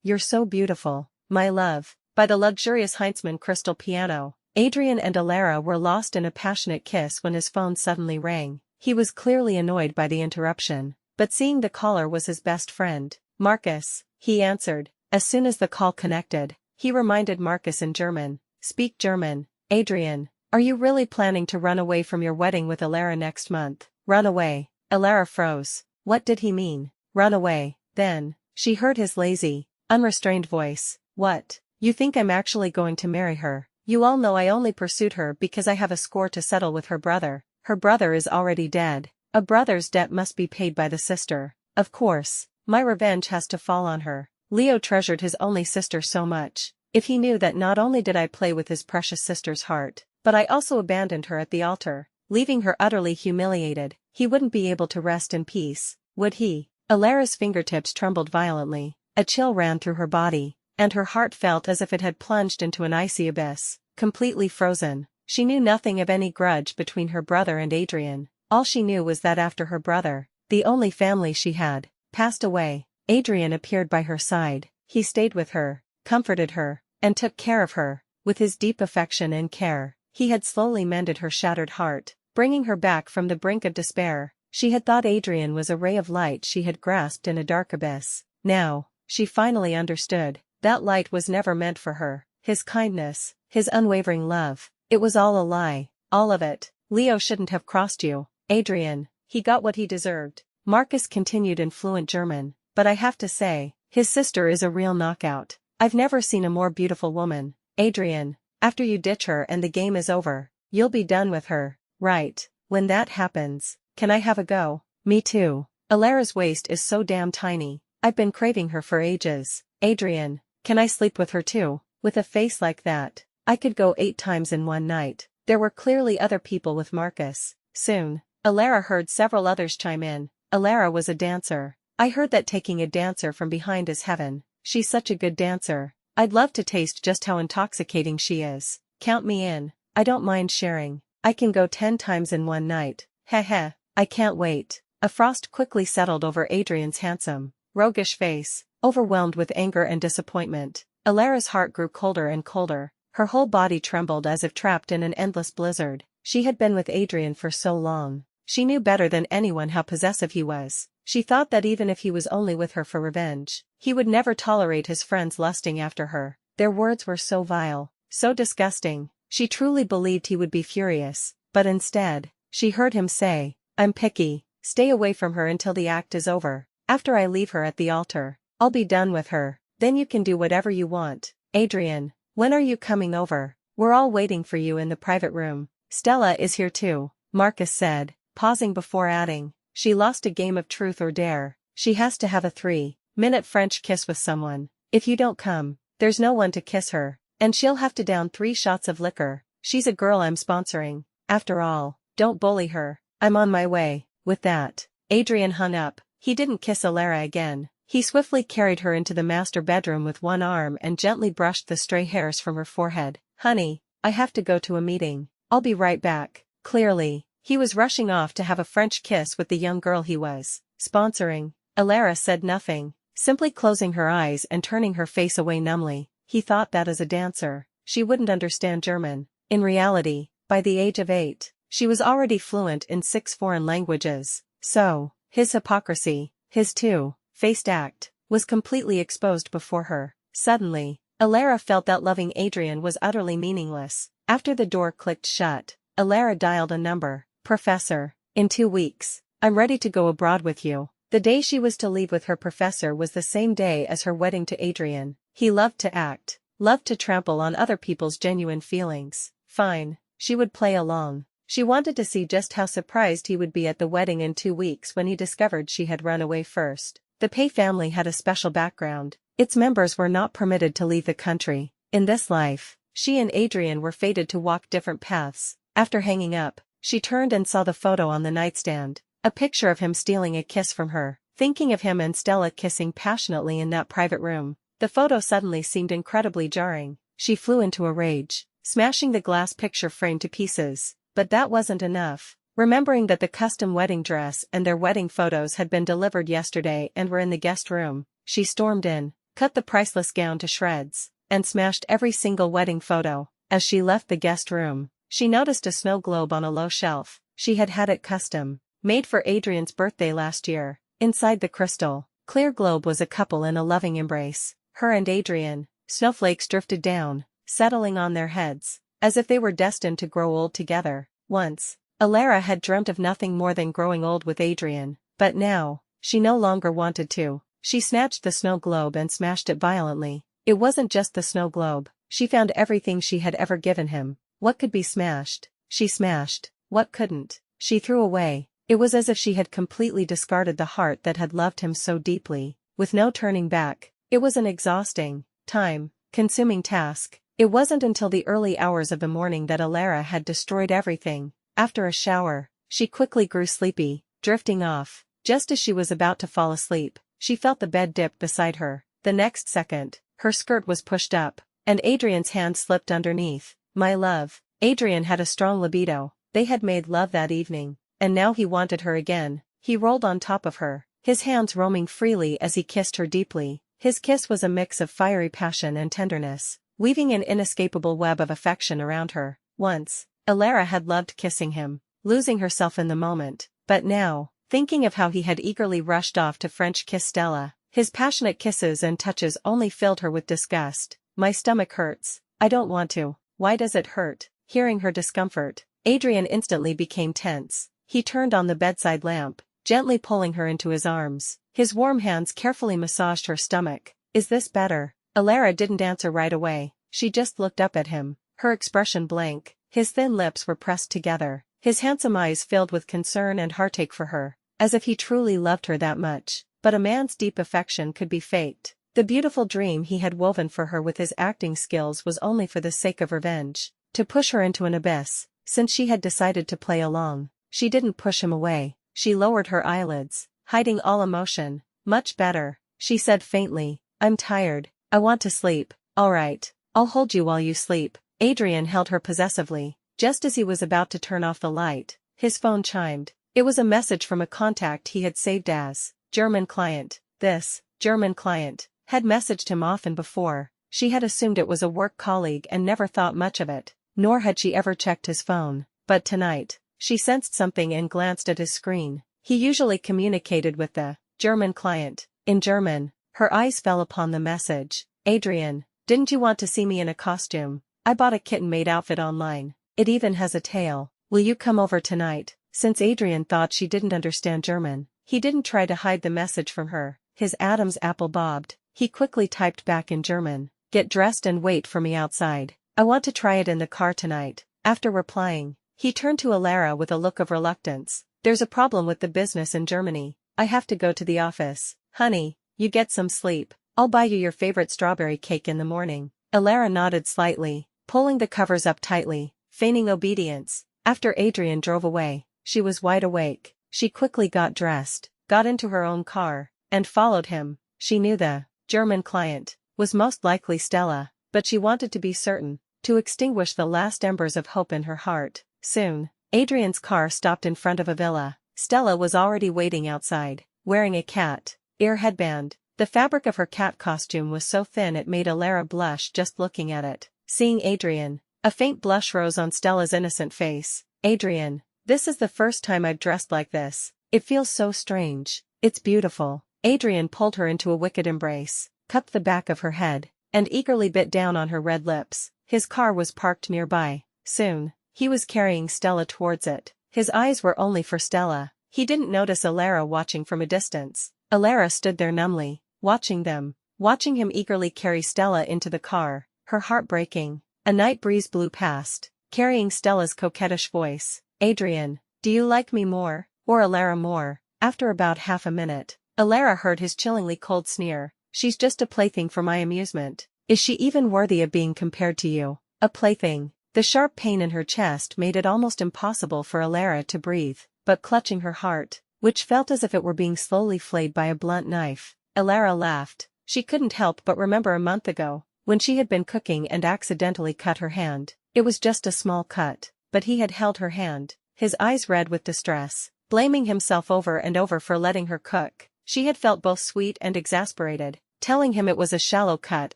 "You're so beautiful, my love." By the luxurious Heinzmann crystal piano, Adrian and Alara were lost in a passionate kiss when his phone suddenly rang. He was clearly annoyed by the interruption, but seeing the caller was his best friend, Marcus, he answered. As soon as the call connected, he reminded Marcus in German, "Speak German, Adrian. Are you really planning to run away from your wedding with Alara next month?" Run away. Alara froze. What did he mean? Run away. Then, she heard his lazy, unrestrained voice. What? You think I'm actually going to marry her? You all know I only pursued her because I have a score to settle with her brother. Her brother is already dead. A brother's debt must be paid by the sister. Of course, my revenge has to fall on her. Leo treasured his only sister so much. If he knew that not only did I play with his precious sister's heart, but I also abandoned her at the altar, leaving her utterly humiliated, he wouldn't be able to rest in peace, would he? Alara's fingertips trembled violently, a chill ran through her body, and her heart felt as if it had plunged into an icy abyss, completely frozen. She knew nothing of any grudge between her brother and Adrian. All she knew was that after her brother, the only family she had, passed away, Adrian appeared by her side. He stayed with her, comforted her, and took care of her. With his deep affection and care, he had slowly mended her shattered heart, bringing her back from the brink of despair. She had thought Adrian was a ray of light she had grasped in a dark abyss. Now, she finally understood. That light was never meant for her. His kindness, his unwavering love, it was all a lie, all of it. Leo shouldn't have crossed you, Adrian. He got what he deserved. Marcus continued in fluent German, but I have to say, his sister is a real knockout. I've never seen a more beautiful woman. Adrian, after you ditch her and the game is over, you'll be done with her, right? When that happens, can I have a go? Me too. Alara's waist is so damn tiny. I've been craving her for ages. Adrian, can I sleep with her too? With a face like that, I could go 8 times in one night. There were clearly other people with Marcus. Soon, Alara heard several others chime in. Alara was a dancer. I heard that taking a dancer from behind is heaven. She's such a good dancer. I'd love to taste just how intoxicating she is. Count me in. I don't mind sharing. I can go 10 times in one night. Heh heh. I can't wait. A frost quickly settled over Adrian's handsome, roguish face, overwhelmed with anger and disappointment. Alara's heart grew colder and colder. Her whole body trembled as if trapped in an endless blizzard. She had been with Adrian for so long. She knew better than anyone how possessive he was. She thought that even if he was only with her for revenge, he would never tolerate his friends lusting after her. Their words were so vile, so disgusting. She truly believed he would be furious, but instead, she heard him say, "I'm picky. Stay away from her until the act is over. After I leave her at the altar, I'll be done with her. Then you can do whatever you want. Adrian, when are you coming over? We're all waiting for you in the private room." "Stella is here too," Marcus said, pausing before adding, "She lost a game of truth or dare. She has to have a 3-minute French kiss with someone. If you don't come, there's no one to kiss her, and she'll have to down 3 shots of liquor. She's a girl I'm sponsoring. After all, don't bully her. I'm on my way." With that, Adrian hung up. He didn't kiss Alara again. He swiftly carried her into the master bedroom with one arm and gently brushed the stray hairs from her forehead. "Honey, I have to go to a meeting. I'll be right back." Clearly, he was rushing off to have a French kiss with the young girl he was sponsoring. Alara said nothing, simply closing her eyes and turning her face away numbly. He thought that as a dancer, she wouldn't understand German. In reality, by the age of 8, she was already fluent in 6 foreign languages. So, his hypocrisy, his two-faced act, was completely exposed before her. Suddenly, Alara felt that loving Adrian was utterly meaningless. After the door clicked shut, Alara dialed a number. "Professor, in 2 weeks, I'm ready to go abroad with you." The day she was to leave with her professor was the same day as her wedding to Adrian. He loved to act, loved to trample on other people's genuine feelings. Fine, she would play along. She wanted to see just how surprised he would be at the wedding in 2 weeks when he discovered she had run away first. The Pei family had a special background. Its members were not permitted to leave the country. In this life, she and Adrian were fated to walk different paths. After hanging up, she turned and saw the photo on the nightstand. A picture of him stealing a kiss from her. Thinking of him and Stella kissing passionately in that private room, the photo suddenly seemed incredibly jarring. She flew into a rage, smashing the glass picture frame to pieces. But that wasn't enough. Remembering that the custom wedding dress and their wedding photos had been delivered yesterday and were in the guest room, she stormed in, cut the priceless gown to shreds, and smashed every single wedding photo. As she left the guest room, she noticed a snow globe on a low shelf. She had had it custom made for Adrian's birthday last year. Inside the crystal clear globe was a couple in a loving embrace. Her and Adrian. Snowflakes drifted down, settling on their heads, as if they were destined to grow old together. Once, Alara had dreamt of nothing more than growing old with Adrian, but now, she no longer wanted to. She snatched the snow globe and smashed it violently. It wasn't just the snow globe. She found everything she had ever given him. What could be smashed? She smashed. What couldn't? She threw away. It was as if she had completely discarded the heart that had loved him so deeply, with no turning back. It was an exhausting, time-consuming task. It wasn't until the early hours of the morning that Alara had destroyed everything. After a shower, she quickly grew sleepy, drifting off. Just as she was about to fall asleep, she felt the bed dip beside her. The next second, her skirt was pushed up, and Adrian's hand slipped underneath. My love. Adrian had a strong libido. They had made love that evening, and now he wanted her again. He rolled on top of her, his hands roaming freely as he kissed her deeply. His kiss was a mix of fiery passion and tenderness, weaving an inescapable web of affection around her. Once, Alara had loved kissing him, losing herself in the moment, but now, thinking of how he had eagerly rushed off to French kiss Stella, his passionate kisses and touches only filled her with disgust. My stomach hurts. I don't want to. Why does it hurt? Hearing her discomfort, Adrian instantly became tense. He turned on the bedside lamp, gently pulling her into his arms. His warm hands carefully massaged her stomach. Is this better? Alara didn't answer right away. She just looked up at him, her expression blank. His thin lips were pressed together, his handsome eyes filled with concern and heartache for her, as if he truly loved her that much. But a man's deep affection could be faked. The beautiful dream he had woven for her with his acting skills was only for the sake of revenge, to push her into an abyss. Since she had decided to play along, she didn't push him away. She lowered her eyelids, hiding all emotion. Much better, she said faintly. I'm tired. I want to sleep. All right, I'll hold you while you sleep. Adrian held her possessively. Just as he was about to turn off the light, his phone chimed. It was a message from a contact he had saved as German client. This German client had messaged him often before. She had assumed it was a work colleague and never thought much of it, nor had she ever checked his phone. But tonight, she sensed something and glanced at his screen. He usually communicated with the German client in German. Her eyes fell upon the message. Adrian, didn't you want to see me in a costume? I bought a kitten-made outfit online. It even has a tail. Will you come over tonight? Since Adrian thought she didn't understand German, he didn't try to hide the message from her. His Adam's apple bobbed. He quickly typed back in German, get dressed and wait for me outside. I want to try it in the car tonight. After replying, he turned to Alara with a look of reluctance. There's a problem with the business in Germany. I have to go to the office. Honey, you get some sleep. I'll buy you your favorite strawberry cake in the morning. Alara nodded slightly, pulling the covers up tightly, feigning obedience. After Adrian drove away, she was wide awake. She quickly got dressed, got into her own car, and followed him. She knew the German client was most likely Stella, but she wanted to be certain, to extinguish the last embers of hope in her heart. Soon, Adrian's car stopped in front of a villa. Stella was already waiting outside, wearing a cat ear headband. The fabric of her cat costume was so thin it made Alara blush just looking at it. Seeing Adrian, a faint blush rose on Stella's innocent face. Adrian, this is the first time I've dressed like this. It feels so strange. It's beautiful. Adrian pulled her into a wicked embrace, cupped the back of her head, and eagerly bit down on her red lips. His car was parked nearby. Soon, he was carrying Stella towards it. His eyes were only for Stella. He didn't notice Alara watching from a distance. Alara stood there numbly, watching them, watching him eagerly carry Stella into the car, her heart breaking. A night breeze blew past, carrying Stella's coquettish voice. Adrian, do you like me more, or Alara more? After about half a minute, Alara heard his chillingly cold sneer. She's just a plaything for my amusement. Is she even worthy of being compared to you? A plaything. The sharp pain in her chest made it almost impossible for Alara to breathe, but clutching her heart, which felt as if it were being slowly flayed by a blunt knife, Alara laughed. She couldn't help but remember a month ago, when she had been cooking and accidentally cut her hand. It was just a small cut, but he had held her hand, his eyes red with distress, blaming himself over and over for letting her cook. She had felt both sweet and exasperated, telling him it was a shallow cut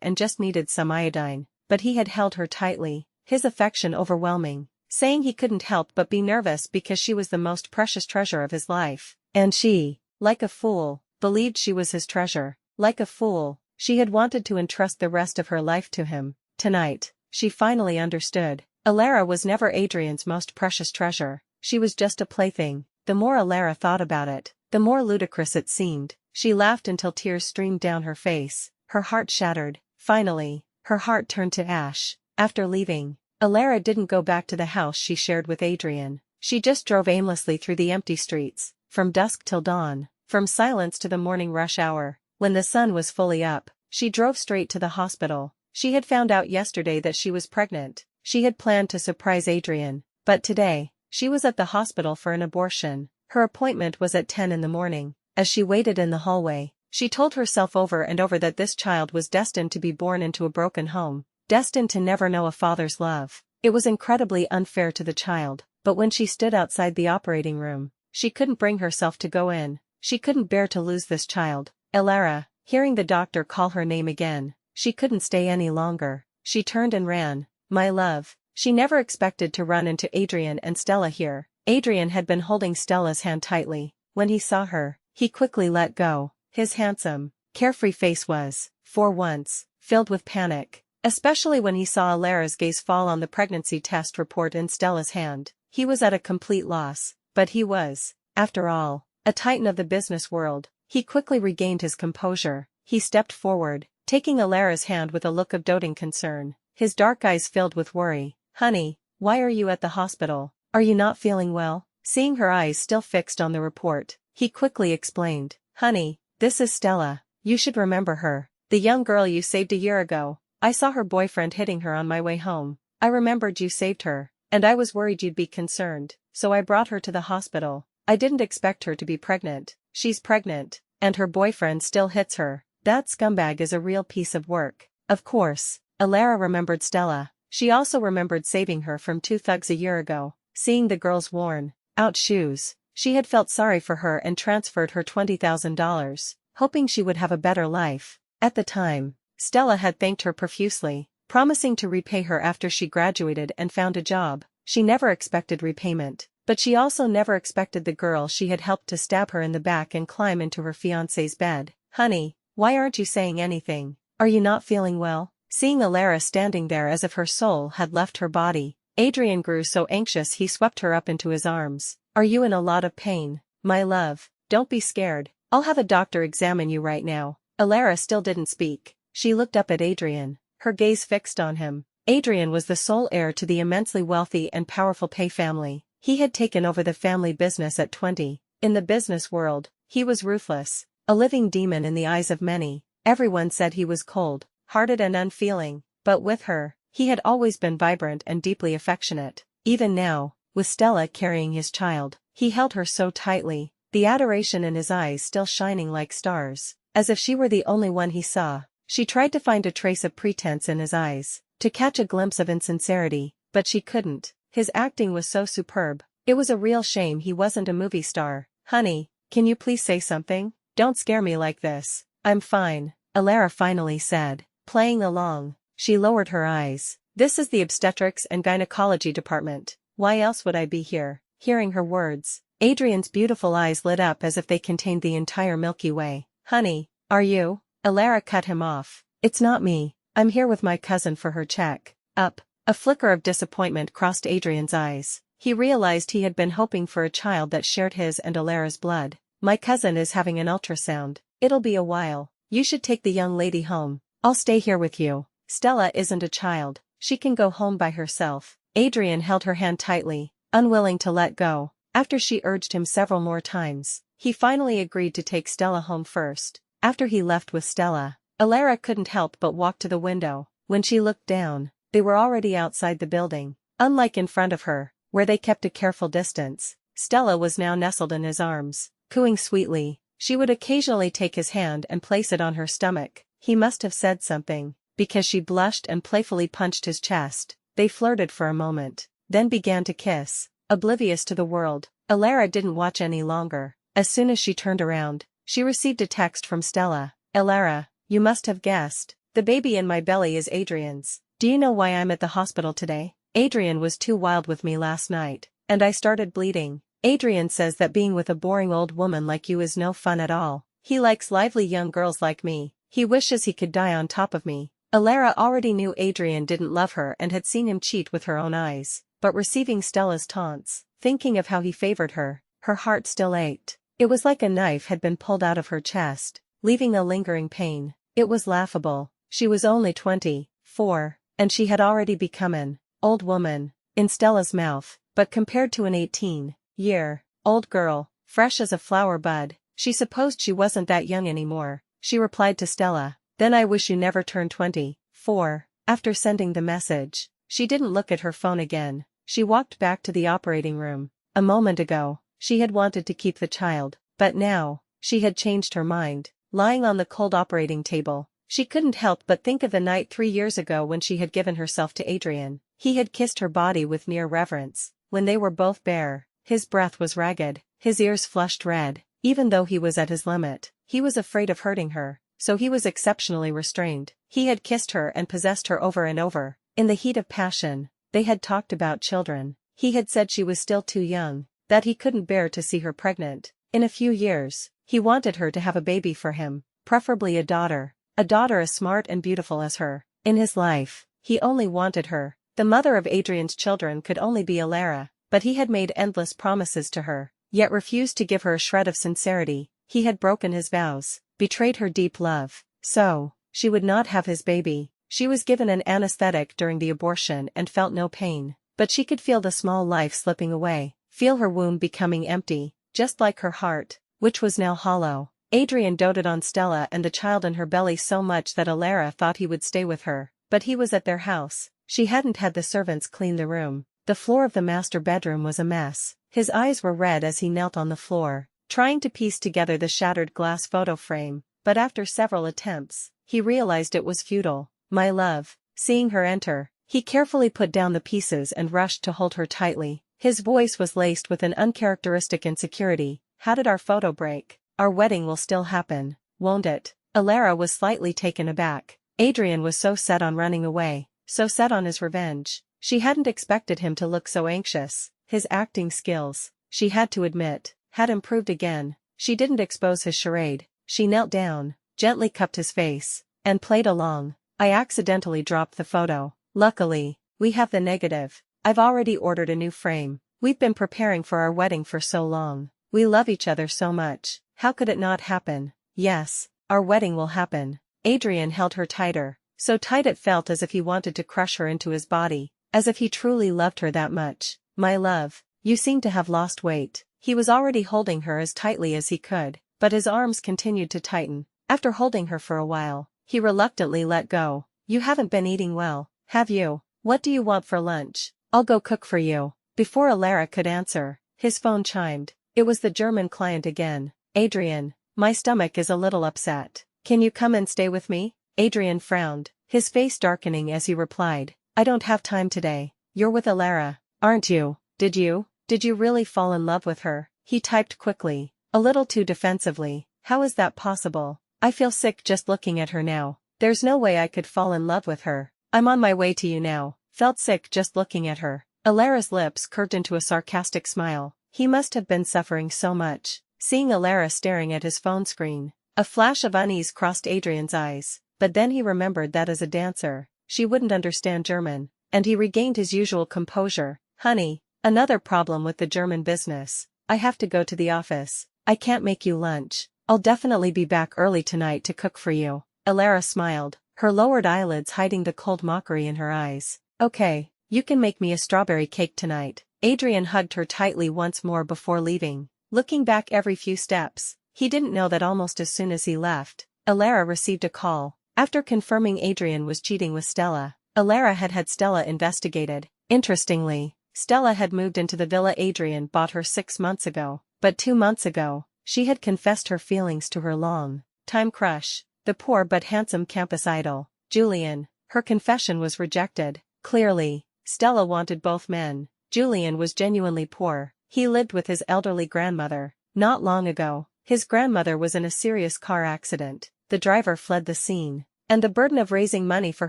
and just needed some iodine, but he had held her tightly, his affection overwhelming, saying he couldn't help but be nervous because she was the most precious treasure of his life, and she, like a fool, believed she was his treasure. Like a fool, she had wanted to entrust the rest of her life to him. Tonight, she finally understood. Allara was never Adrian's most precious treasure, she was just a plaything. The more Allara thought about it, the more ludicrous it seemed. She laughed until tears streamed down her face, her heart shattered. Finally, her heart turned to ash. After leaving, Allara didn't go back to the house she shared with Adrian. She just drove aimlessly through the empty streets, from dusk till dawn, from silence to the morning rush hour. When the sun was fully up, she drove straight to the hospital. She had found out yesterday that she was pregnant. She had planned to surprise Adrian, but today, she was at the hospital for an abortion. Her appointment was at 10 in the morning. As she waited in the hallway, she told herself over and over that this child was destined to be born into a broken home, destined to never know a father's love. It was incredibly unfair to the child, but when she stood outside the operating room, she couldn't bring herself to go in. She couldn't bear to lose this child. Allara, hearing the doctor call her name again, she couldn't stay any longer. She turned and ran. My love. She never expected to run into Adrian and Stella here. Adrian had been holding Stella's hand tightly. When he saw her, he quickly let go. His handsome, carefree face was, for once, filled with panic, especially when he saw Alara's gaze fall on the pregnancy test report in Stella's hand. He was at a complete loss, but he was, after all, a titan of the business world. He quickly regained his composure. He stepped forward, taking Alara's hand with a look of doting concern, his dark eyes filled with worry. Honey, why are you at the hospital? Are you not feeling well? Seeing her eyes still fixed on the report, he quickly explained. Honey, this is Stella. You should remember her. The young girl you saved a year ago. I saw her boyfriend hitting her on my way home. I remembered you saved her, and I was worried you'd be concerned, so I brought her to the hospital. I didn't expect her to be pregnant. She's pregnant, and her boyfriend still hits her. That scumbag is a real piece of work. Of course, Allara remembered Stella. She also remembered saving her from two thugs a year ago. Seeing the girl's worn-out shoes, she had felt sorry for her and transferred her $20,000, hoping she would have a better life. At the time, Stella had thanked her profusely, promising to repay her after she graduated and found a job. She never expected repayment, but she also never expected the girl she had helped to stab her in the back and climb into her fiancé's bed. Honey, why aren't you saying anything? Are you not feeling well? Seeing Allara standing there as if her soul had left her body, Adrian grew so anxious he swept her up into his arms. Are you in a lot of pain? My love, don't be scared. I'll have a doctor examine you right now. Allara still didn't speak. She looked up at Adrian, her gaze fixed on him. Adrian was the sole heir to the immensely wealthy and powerful Pei family. He had taken over the family business at 20. In the business world, he was ruthless, a living demon in the eyes of many. Everyone said he was cold-hearted and unfeeling, but with her, he had always been vibrant and deeply affectionate. Even now, with Stella carrying his child, he held her so tightly, the adoration in his eyes still shining like stars, as if she were the only one he saw. She tried to find a trace of pretense in his eyes, to catch a glimpse of insincerity, but she couldn't. His acting was so superb. It was a real shame he wasn't a movie star. Honey, can you please say something? Don't scare me like this. I'm fine, Allara finally said. Playing along, she lowered her eyes. This is the obstetrics and gynecology department. Why else would I be here? Hearing her words, Adrian's beautiful eyes lit up as if they contained the entire Milky Way. Honey, are you? Allara cut him off. It's not me. I'm here with my cousin for her check-up. A flicker of disappointment crossed Adrian's eyes. He realized he had been hoping for a child that shared his and Alara's blood. My cousin is having an ultrasound. It'll be a while. You should take the young lady home. I'll stay here with you. Stella isn't a child. She can go home by herself. Adrian held her hand tightly, unwilling to let go. After she urged him several more times, he finally agreed to take Stella home first. After he left with Stella, Allara couldn't help but walk to the window. When she looked down, they were already outside the building. Unlike in front of her, where they kept a careful distance, Stella was now nestled in his arms, cooing sweetly. She would occasionally take his hand and place it on her stomach. He must have said something, because she blushed and playfully punched his chest. They flirted for a moment, then began to kiss, oblivious to the world. Allara didn't watch any longer. As soon as she turned around, she received a text from Stella. Allara, you must have guessed. The baby in my belly is Adrian's. Do you know why I'm at the hospital today? Adrian was too wild with me last night, and I started bleeding. Adrian says that being with a boring old woman like you is no fun at all. He likes lively young girls like me. He wishes he could die on top of me. Allara already knew Adrian didn't love her and had seen him cheat with her own eyes, but receiving Stella's taunts, thinking of how he favored her, her heart still ached. It was like a knife had been pulled out of her chest, leaving a lingering pain. It was laughable. She was only 24, and she had already become an old woman in Stella's mouth, but compared to an 18-year-old girl, fresh as a flower bud, she supposed she wasn't that young anymore. She replied to Stella, "Then I wish you never turned 24. After sending the message, she didn't look at her phone again. She walked back to the operating room. A moment ago, she had wanted to keep the child, but now, she had changed her mind. Lying on the cold operating table, she couldn't help but think of the night 3 years ago when she had given herself to Adrian. He had kissed her body with near reverence, when they were both bare. His breath was ragged, his ears flushed red. Even though he was at his limit, he was afraid of hurting her, so he was exceptionally restrained. He had kissed her and possessed her over and over. In the heat of passion, they had talked about children. He had said she was still too young, that he couldn't bear to see her pregnant. In a few years, he wanted her to have a baby for him, preferably a daughter as smart and beautiful as her. In his life, he only wanted her. The mother of Adrian's children could only be Allara, but he had made endless promises to her, yet refused to give her a shred of sincerity. He had broken his vows, betrayed her deep love. So, she would not have his baby. She was given an anesthetic during the abortion and felt no pain, but she could feel the small life slipping away, feel her womb becoming empty, just like her heart, which was now hollow. Adrian doted on Stella and the child in her belly so much that Allara thought he would stay with her, but he was at their house. She hadn't had the servants clean the room. The floor of the master bedroom was a mess. His eyes were red as he knelt on the floor, trying to piece together the shattered glass photo frame, but after several attempts, he realized it was futile. "My love." Seeing her enter, he carefully put down the pieces and rushed to hold her tightly. His voice was laced with an uncharacteristic insecurity. "How did our photo break? Our wedding will still happen, won't it?" Allara was slightly taken aback. Adrian was so set on running away, so set on his revenge. She hadn't expected him to look so anxious. His acting skills, she had to admit, had improved again. She didn't expose his charade. She knelt down, gently cupped his face, and played along. "I accidentally dropped the photo. Luckily, we have the negative. I've already ordered a new frame. We've been preparing for our wedding for so long. We love each other so much. How could it not happen? Yes, our wedding will happen." Adrian held her tighter, so tight it felt as if he wanted to crush her into his body, as if he truly loved her that much. "My love, you seem to have lost weight." He was already holding her as tightly as he could, but his arms continued to tighten. After holding her for a while, he reluctantly let go. "You haven't been eating well, have you? What do you want for lunch? I'll go cook for you." Before Allara could answer, his phone chimed. It was the German client again. "Adrian, my stomach is a little upset. Can you come and stay with me?" Adrian frowned, his face darkening as he replied, "I don't have time today. You're with Allara, aren't you? Did you really fall in love with her?" He typed quickly, a little too defensively. "How is that possible? I feel sick just looking at her now. There's no way I could fall in love with her. I'm on my way to you now." Felt sick just looking at her. Allara's lips curved into a sarcastic smile. He must have been suffering so much. Seeing Allara staring at his phone screen, a flash of unease crossed Adrian's eyes, but then he remembered that as a dancer, she wouldn't understand German, and he regained his usual composure. "Honey, another problem with the German business. I have to go to the office. I can't make you lunch. I'll definitely be back early tonight to cook for you." Allara smiled, her lowered eyelids hiding the cold mockery in her eyes. "Okay, you can make me a strawberry cake tonight." Adrian hugged her tightly once more before leaving. Looking back every few steps, he didn't know that almost as soon as he left, Allara received a call. After confirming Adrian was cheating with Stella, Allara had had Stella investigated. Interestingly, Stella had moved into the villa Adrian bought her 6 months ago, but 2 months ago, she had confessed her feelings to her long-time crush, the poor but handsome campus idol, Julian. Her confession was rejected. Clearly, Stella wanted both men. Julian was genuinely poor. He lived with his elderly grandmother. Not long ago, his grandmother was in a serious car accident. the driver fled the scene. And the burden of raising money for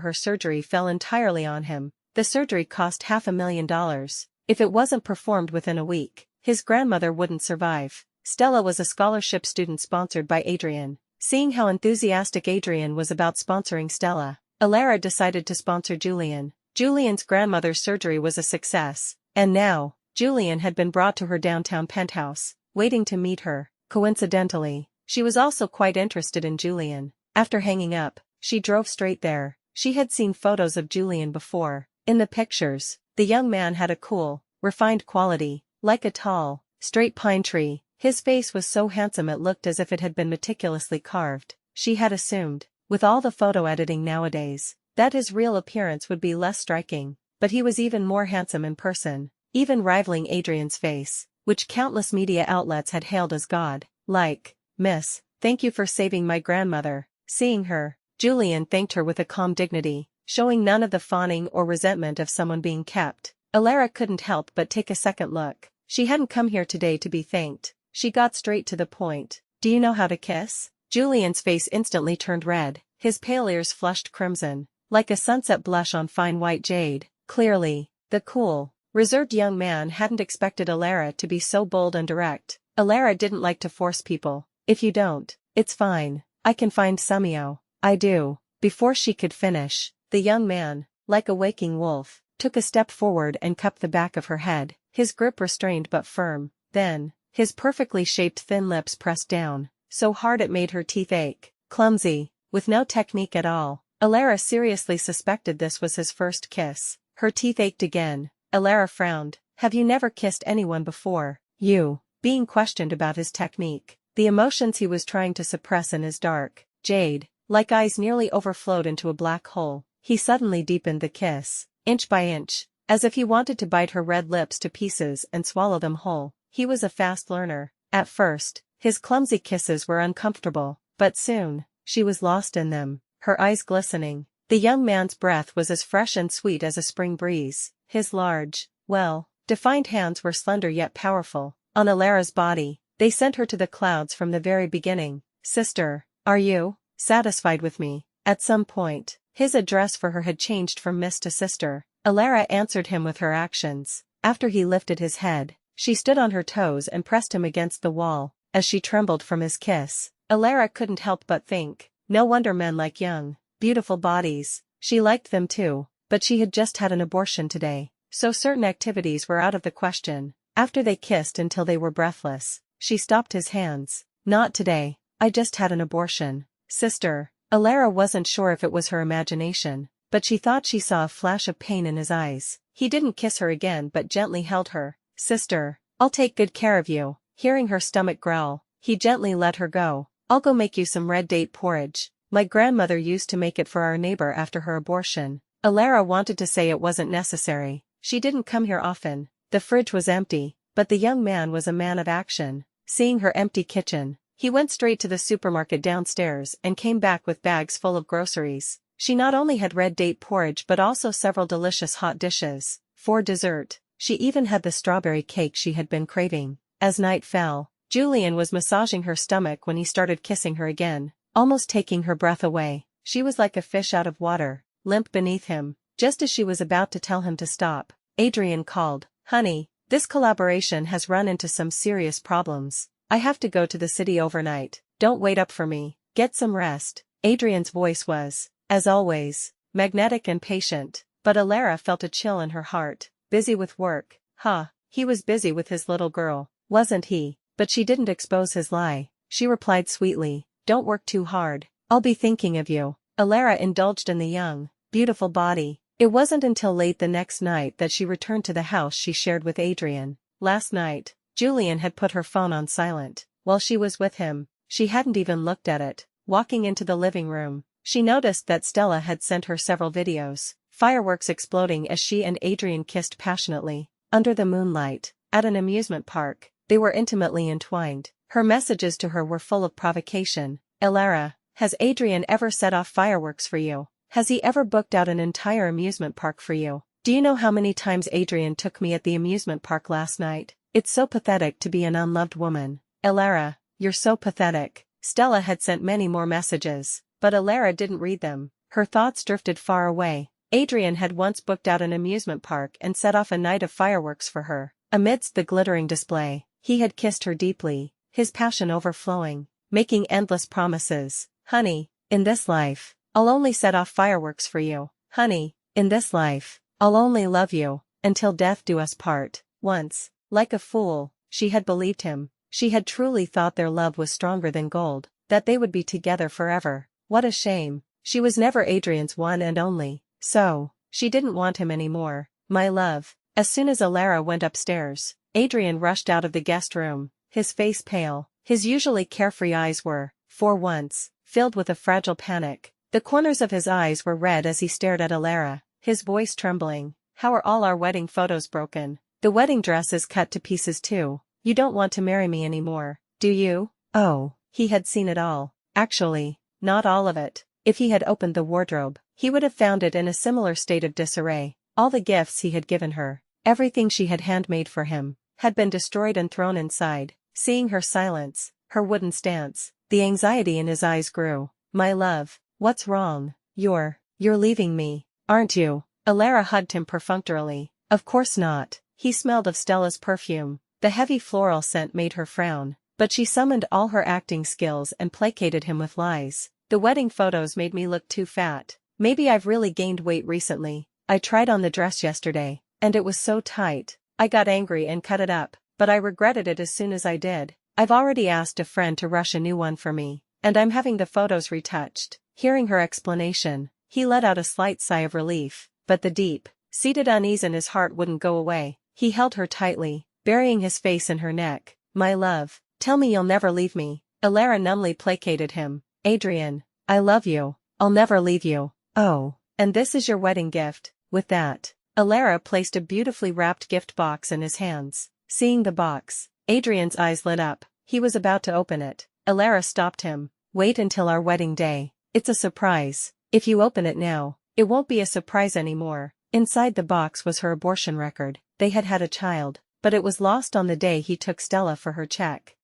her surgery fell entirely on him. The surgery cost $500,000. If it wasn't performed within a week, his grandmother wouldn't survive. Stella was a scholarship student sponsored by Adrian. Seeing how enthusiastic Adrian was about sponsoring Stella, Alluring decided to sponsor Julian. Julian's grandmother's surgery was a success, and now, Julian had been brought to her downtown penthouse, waiting to meet her. Coincidentally, she was also quite interested in Julian. After hanging up, she drove straight there. She had seen photos of Julian before. In the pictures, the young man had a cool, refined quality, like a tall, straight pine tree. His face was so handsome it looked as if it had been meticulously carved. She had assumed, with all the photo editing nowadays, that his real appearance would be less striking, but he was even more handsome in person, even rivaling Adrian's face, which countless media outlets had hailed as God-like. "Miss, thank you for saving my grandmother." Seeing her, Julian thanked her with a calm dignity, showing none of the fawning or resentment of someone being kept. Alluring couldn't help but take a second look. She hadn't come here today to be thanked. She got straight to the point. "Do you know how to kiss?" Julian's face instantly turned red, his pale ears flushed crimson, like a sunset blush on fine white jade. Clearly, the cool, reserved young man hadn't expected Alluring to be so bold and direct. Alluring didn't like to force people. "If you don't, it's fine. I can find Sumio." "I do." Before she could finish, the young man, like a waking wolf, took a step forward and cupped the back of her head, his grip restrained but firm. Then, his perfectly shaped thin lips pressed down, so hard it made her teeth ache. Clumsy, with no technique at all, Alluring seriously suspected this was his first kiss. Her teeth ached again. Alluring frowned. "Have you never kissed anyone before?" You, being questioned about his technique. The emotions he was trying to suppress in his dark, jade-like eyes nearly overflowed into a black hole. He suddenly deepened the kiss, inch by inch, as if he wanted to bite her red lips to pieces and swallow them whole. He was a fast learner. At first, his clumsy kisses were uncomfortable, but soon, she was lost in them, her eyes glistening. The young man's breath was as fresh and sweet as a spring breeze. His large, well-defined hands were slender yet powerful. On Alluring's body, they sent her to the clouds from the very beginning. "Sister, are you satisfied with me?" At some point, his address for her had changed from miss to sister. Alluring answered him with her actions. After he lifted his head, she stood on her toes and pressed him against the wall, as she trembled from his kiss. Alluring couldn't help but think, no wonder men like young, beautiful bodies. She liked them too, but she had just had an abortion today, so certain activities were out of the question. After they kissed until they were breathless, she stopped his hands. "Not today. I just had an abortion." "Sister." Alluring wasn't sure if it was her imagination, but she thought she saw a flash of pain in his eyes. He didn't kiss her again but gently held her. "Sister, I'll take good care of you." Hearing her stomach growl, he gently let her go. "I'll go make you some red date porridge. My grandmother used to make it for our neighbor after her abortion." Alluring wanted to say it wasn't necessary. She didn't come here often. The fridge was empty, but the young man was a man of action. Seeing her empty kitchen, he went straight to the supermarket downstairs and came back with bags full of groceries. She not only had red date porridge but also several delicious hot dishes. For dessert, she even had the strawberry cake she had been craving. As night fell, Julian was massaging her stomach when he started kissing her again, almost taking her breath away. She was like a fish out of water, limp beneath him. Just as she was about to tell him to stop, Adrian called. "Honey, this collaboration has run into some serious problems. I have to go to the city overnight. Don't wait up for me. Get some rest." Adrian's voice was, as always, magnetic and patient, but Alluring felt a chill in her heart. "Busy with work, huh?" He was busy with his little girl, wasn't he? But she didn't expose his lie. She replied sweetly, "Don't work too hard. I'll be thinking of you." Alluring indulged in the young, beautiful body. It wasn't until late the next night that she returned to the house she shared with Adrian. Last night, Julian had put her phone on silent. While she was with him, she hadn't even looked at it. Walking into the living room, she noticed that Stella had sent her several videos, fireworks exploding as she and Adrian kissed passionately. Under the moonlight, at an amusement park, they were intimately entwined. Her messages to her were full of provocation. "Alluring, has Adrian ever set off fireworks for you? Has he ever booked out an entire amusement park for you? Do you know how many times Adrian took me at the amusement park last night? It's so pathetic to be an unloved woman. Alluring, you're so pathetic." Stella had sent many more messages, but Alara didn't read them. Her thoughts drifted far away. Adrian had once booked out an amusement park and set off a night of fireworks for her. Amidst the glittering display, he had kissed her deeply, his passion overflowing, making endless promises. Honey, in this life, I'll only set off fireworks for you. Honey, in this life, I'll only love you, until death do us part. Once, like a fool, she had believed him. She had truly thought their love was stronger than gold, that they would be together forever. What a shame. She was never Adrian's one and only, so, she didn't want him anymore. My love. As soon as Alara went upstairs, Adrian rushed out of the guest room, his face pale. His usually carefree eyes were, for once, filled with a fragile panic. The corners of his eyes were red as he stared at Alara, his voice trembling. How are all our wedding photos broken? The wedding dress is cut to pieces too. You don't want to marry me anymore, do you? Oh, he had seen it all. Actually, not all of it. If he had opened the wardrobe, he would have found it in a similar state of disarray. All the gifts he had given her, everything she had handmade for him, had been destroyed and thrown inside. Seeing her silence, her wooden stance, the anxiety in his eyes grew. My love, what's wrong? You're leaving me, aren't you? Alara hugged him perfunctorily. Of course not. He smelled of Stella's perfume. The heavy floral scent made her frown, but she summoned all her acting skills and placated him with lies. The wedding photos made me look too fat. Maybe I've really gained weight recently. I tried on the dress yesterday, and it was so tight. I got angry and cut it up, but I regretted it as soon as I did. I've already asked a friend to rush a new one for me, and I'm having the photos retouched. Hearing her explanation, he let out a slight sigh of relief, but the deep-seated unease in his heart wouldn't go away. He held her tightly, burying his face in her neck. My love, tell me you'll never leave me. Alara numbly placated him. Adrian, I love you. I'll never leave you. Oh, and this is your wedding gift. With that, Alara placed a beautifully wrapped gift box in his hands. Seeing the box, Adrian's eyes lit up. He was about to open it. Alara stopped him. Wait until our wedding day. It's a surprise. If you open it now, it won't be a surprise anymore. Inside the box was her abortion record. They had had a child, but it was lost on the day he took Stella for her check.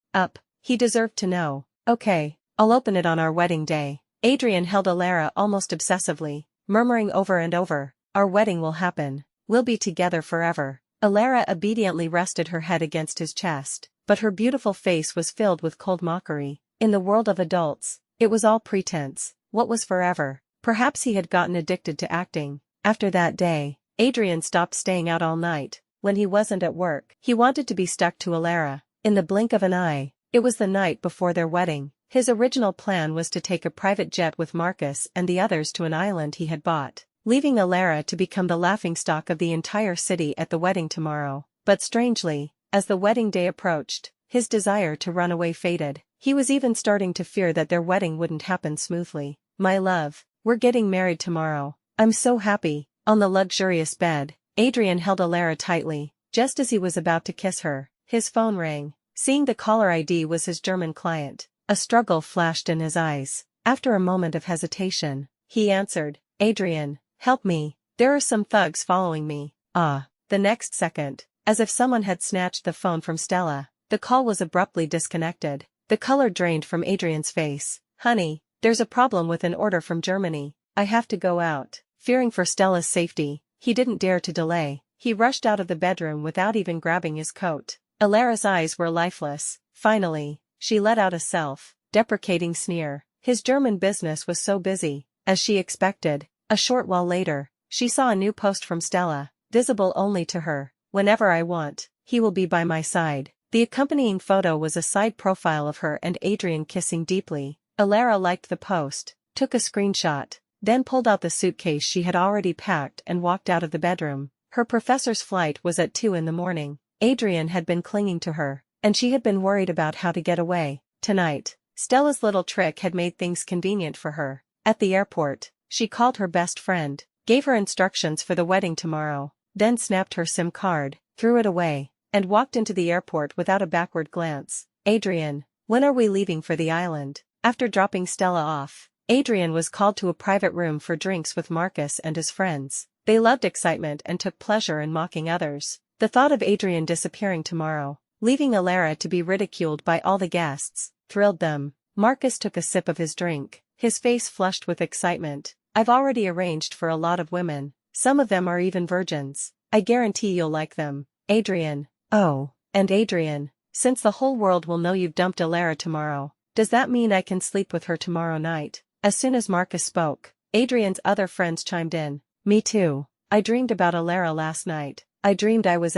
He deserved to know. Okay, I'll open it on our wedding day. Adrian held Alara almost obsessively, murmuring over and over, our wedding will happen. We'll be together forever. Alara obediently rested her head against his chest, but her beautiful face was filled with cold mockery. In the world of adults, it was all pretense. What was forever? Perhaps he had gotten addicted to acting. After that day, Adrian stopped staying out all night. When he wasn't at work, he wanted to be stuck to Alara. In the blink of an eye, it was the night before their wedding. His original plan was to take a private jet with Marcus and the others to an island he had bought, leaving Alara to become the laughingstock of the entire city at the wedding tomorrow. But strangely, as the wedding day approached, his desire to run away faded. He was even starting to fear that their wedding wouldn't happen smoothly. My love, we're getting married tomorrow. I'm so happy. On the luxurious bed, Adrian held Alara tightly. Just as he was about to kiss her, his phone rang. Seeing the caller ID was his German client, a struggle flashed in his eyes. After a moment of hesitation, he answered, Adrian, help me. There are some thugs following me. The next second, as if someone had snatched the phone from Stella, the call was abruptly disconnected. The color drained from Adrian's face. Honey, there's a problem with an order from Germany. I have to go out. Fearing for Stella's safety, he didn't dare to delay. He rushed out of the bedroom without even grabbing his coat. Alara's eyes were lifeless. Finally, she let out a self-deprecating sneer. His German business was so busy, as she expected. A short while later, she saw a new post from Stella, visible only to her. Whenever I want, he will be by my side. The accompanying photo was a side profile of her and Adrian kissing deeply. Alara liked the post, took a screenshot, then pulled out the suitcase she had already packed and walked out of the bedroom. Her professor's flight was at 2 in the morning. Adrian had been clinging to her, and she had been worried about how to get away. Tonight, Stella's little trick had made things convenient for her. At the airport, she called her best friend, gave her instructions for the wedding tomorrow, then snapped her SIM card, threw it away, and walked into the airport without a backward glance. Adrian, when are we leaving for the island? After dropping Stella off, Adrian was called to a private room for drinks with Marcus and his friends. They loved excitement and took pleasure in mocking others. The thought of Adrian disappearing tomorrow, leaving Alara to be ridiculed by all the guests, thrilled them. Marcus took a sip of his drink, his face flushed with excitement. I've already arranged for a lot of women. Some of them are even virgins. I guarantee you'll like them. Adrian. Oh, and Adrian, since the whole world will know you've dumped Alara tomorrow, does that mean I can sleep with her tomorrow night? As soon as Marcus spoke, Adrian's other friends chimed in. Me too. I dreamed about Alara last night. I dreamed I was